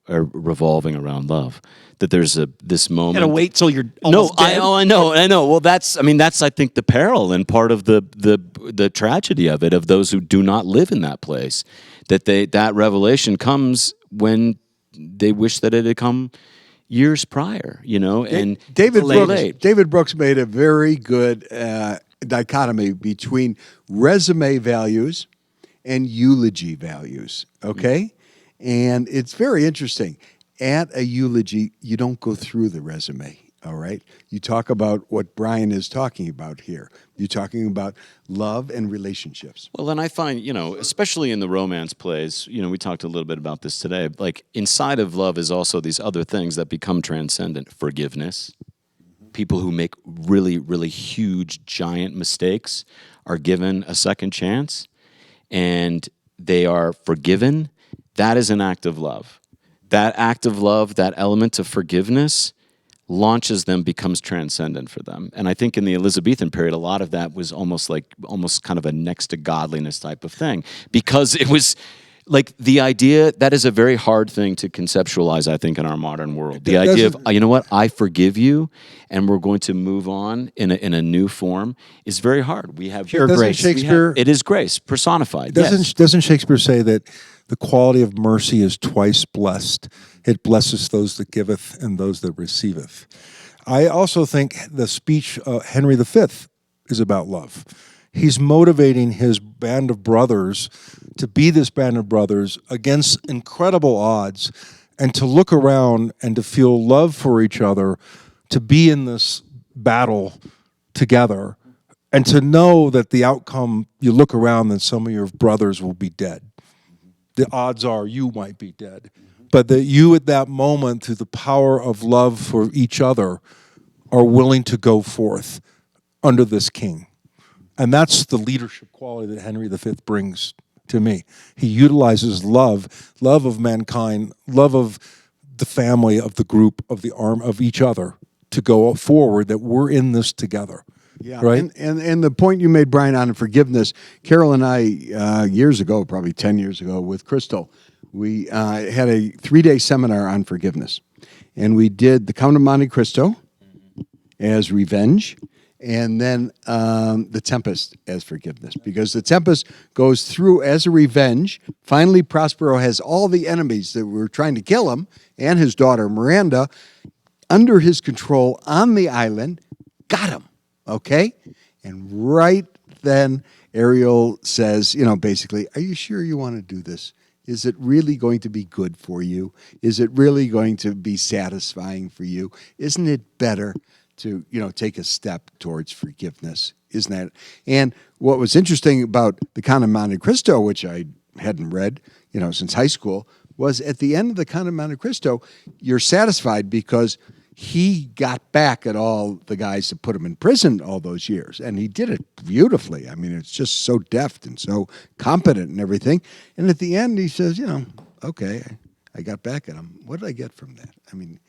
are revolving around love. That there's this moment. You gotta wait till you're almost dead. I know. Well, that's I think the peril and part of the tragedy of it, of those who do not live in that place. That revelation comes when they wish that it had come years prior, and David Brooks made a very good dichotomy between resume values and eulogy values, okay? And it's very interesting. At a eulogy, you don't go through the resume, all right? You talk about what Brian is talking about here. You're talking about love and relationships. Well, then I find, especially in the romance plays, we talked a little bit about this today, like inside of love is also these other things that become transcendent. Forgiveness. People who make really, really huge, giant mistakes are given a second chance, and they are forgiven. That is an act of love. That act of love, that element of forgiveness, launches them, becomes transcendent for them. And I think in the Elizabethan period, a lot of that was almost kind of a next to godliness type of thing, because it was like the idea that is a very hard thing to conceptualize, I think, in our modern world. The idea of, you know what, I forgive you, and we're going to move on in a new form is very hard. We have pure grace. It is grace personified. Doesn't Shakespeare say that the quality of mercy is twice blessed? It blesses those that giveth and those that receiveth. I also think the speech Henry V is about love. He's motivating his band of brothers to be this band of brothers against incredible odds, and to look around and to feel love for each other, to be in this battle together, and to know that the outcome, you look around and some of your brothers will be dead. The odds are you might be dead. But that you at that moment, through the power of love for each other, are willing to go forth under this king. And that's the leadership quality that Henry V brings to me. He utilizes love of mankind, love of the family, of the group, of the arm, of each other, to go forward, that we're in this together. Yeah, right. And the point you made, Brian, on forgiveness, Carol and I, years ago, probably 10 years ago, with Crystal, we had a 3-day seminar on forgiveness. And we did The Count of Monte Cristo as revenge, and then The Tempest as forgiveness. Because The Tempest goes through as a revenge. Finally, Prospero has all the enemies that were trying to kill him, and his daughter, Miranda, under his control on the island, got him. Okay? And right then, Ariel says, basically, are you sure you want to do this? Is it really going to be good for you? Is it really going to be satisfying for you? Isn't it better to, take a step towards forgiveness? Isn't that? And what was interesting about The Count of Monte Cristo, which I hadn't read, since high school, was at the end of The Count of Monte Cristo, you're satisfied because he got back at all the guys that put him in prison all those years. And he did it beautifully. I mean, it's just so deft and so competent and everything. And at the end, he says, okay, I got back at him. What did I get from that? I mean,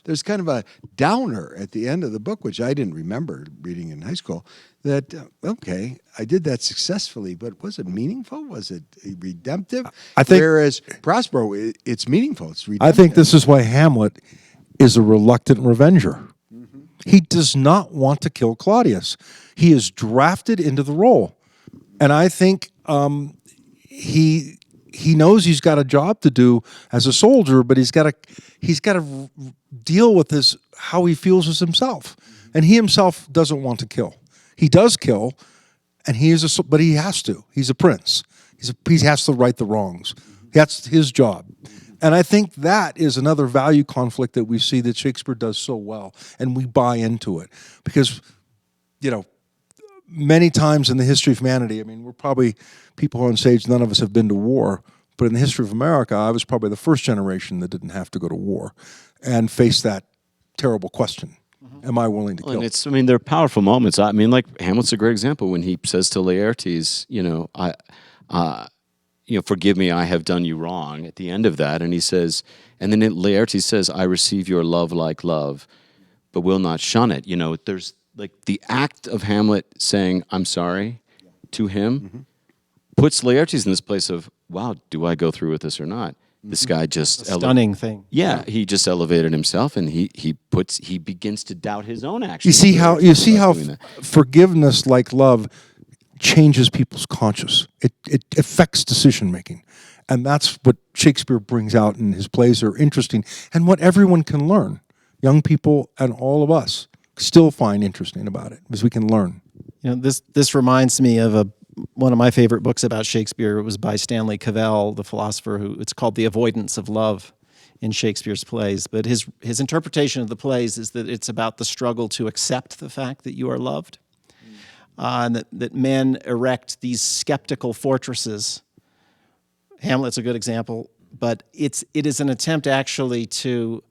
there's kind of a downer at the end of the book, which I didn't remember reading in high school, that, okay, I did that successfully, but was it meaningful? Was it redemptive? I think, whereas Prospero, it's meaningful. It's redemptive. I think this is why Hamlet is a reluctant revenger. Mm-hmm. He does not want to kill Claudius. He is drafted into the role. And I think he knows he's got a job to do as a soldier, but he's got to deal with how he feels as himself. And he himself doesn't want to kill. He does kill, and but he has to. He's a prince. He has to right the wrongs. That's his job. And I think that is another value conflict that we see that Shakespeare does so well, and we buy into it. Because, many times in the history of humanity, I mean, we're probably people on stage, none of us have been to war, but in the history of America, I was probably the first generation that didn't have to go to war and face that terrible question. Am I willing to kill? And there are powerful moments. I mean, like Hamlet's a great example when he says to Laertes, forgive me, I have done you wrong at the end of that. And he says, and then Laertes says, I receive your love like love, but will not shun it. There's like the act of Hamlet saying, I'm sorry to him, puts Laertes in this place of, wow, do I go through with this or not? This guy just stunning thing. Yeah, he just elevated himself, and he begins to doubt his own actions. You see how forgiveness, like love, changes people's conscience. It affects decision making, and that's what Shakespeare brings out in his plays. Are interesting, and what everyone can learn. Young people and all of us still find interesting about it because we can learn. This reminds me of one of my favorite books about Shakespeare. It was by Stanley Cavell, the philosopher, it's called The Avoidance of Love in Shakespeare's plays. But his interpretation of the plays is that it's about the struggle to accept the fact that you are loved. And that men erect these skeptical fortresses. Hamlet's a good example, but it is an attempt actually to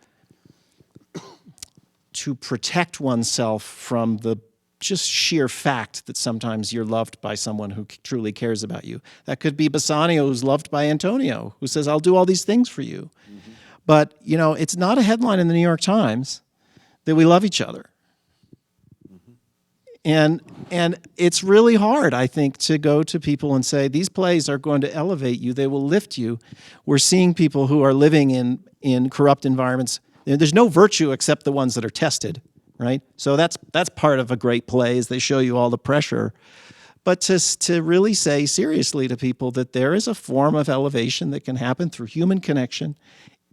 protect oneself from the just sheer fact that sometimes you're loved by someone who truly cares about you. That could be Bassanio, who's loved by Antonio, who says, I'll do all these things for you. Mm-hmm. But, it's not a headline in the New York Times that we love each other. Mm-hmm. And it's really hard, I think, to go to people and say, these plays are going to elevate you, they will lift you. We're seeing people who are living in corrupt environments. There's no virtue except the ones that are tested. Right? So that's part of a great play, is they show you all the pressure. But to really say seriously to people that there is a form of elevation that can happen through human connection,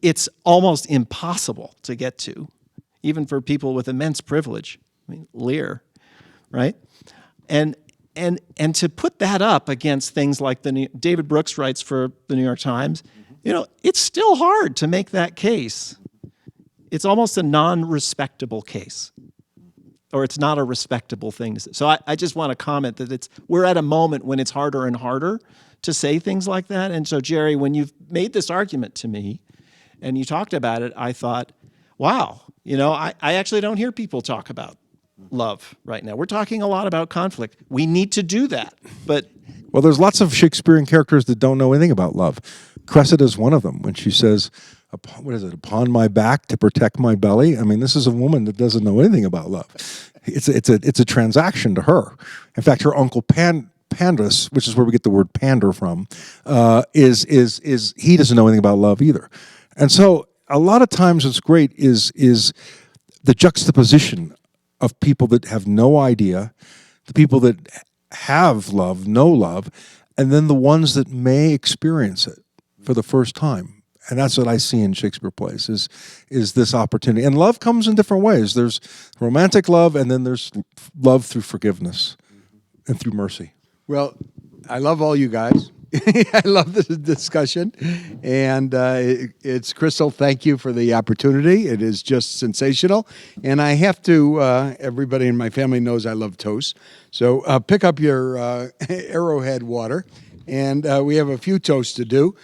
it's almost impossible to get to, even for people with immense privilege. I mean, Lear, right? And to put that up against things like David Brooks writes for the New York Times, it's still hard to make that case. It's almost a non-respectable case, or it's not a respectable thing. So I just want to comment that we're at a moment when it's harder and harder to say things like that. And so, Jerry, when you've made this argument to me and you talked about it, I thought, wow, I actually don't hear people talk about love right now. We're talking a lot about conflict. We need to do that, but Well, there's lots of Shakespearean characters that don't know anything about love. Cressida's one of them when she says, what is it, upon my back to protect my belly? I mean, this is a woman that doesn't know anything about love. It's a transaction to her. In fact, her uncle Pandus, which is where we get the word pander from, is he doesn't know anything about love either. And so a lot of times what's great is the juxtaposition of people that have no idea, the people that have love, know love, and then the ones that may experience it for the first time. And that's what I see in Shakespeare plays is this opportunity. And love comes in different ways. There's romantic love, and then there's love through forgiveness and through mercy. Well, I love all you guys. I love the discussion. And it's Crystal, thank you for the opportunity. It is just sensational. And I have to, everybody in my family knows I love toast. So pick up your Arrowhead water. And we have a few toasts to do.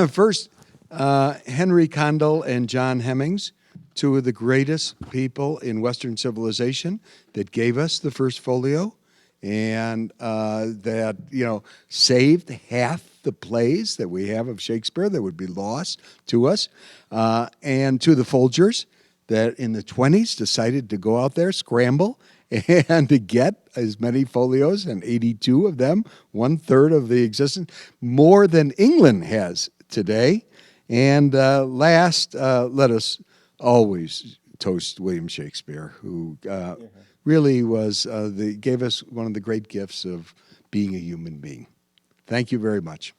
First, Henry Condell and John Hemmings, two of the greatest people in Western civilization that gave us the first folio. And that, saved half the plays that we have of Shakespeare that would be lost to us. And to the Folgers that in the 1920s decided to go out there, scramble, and to get as many folios, and 82 of them, 1/3 of the existence, more than England has today. And last, let us always toast William Shakespeare, who really was gave us one of the great gifts of being a human being. Thank you very much.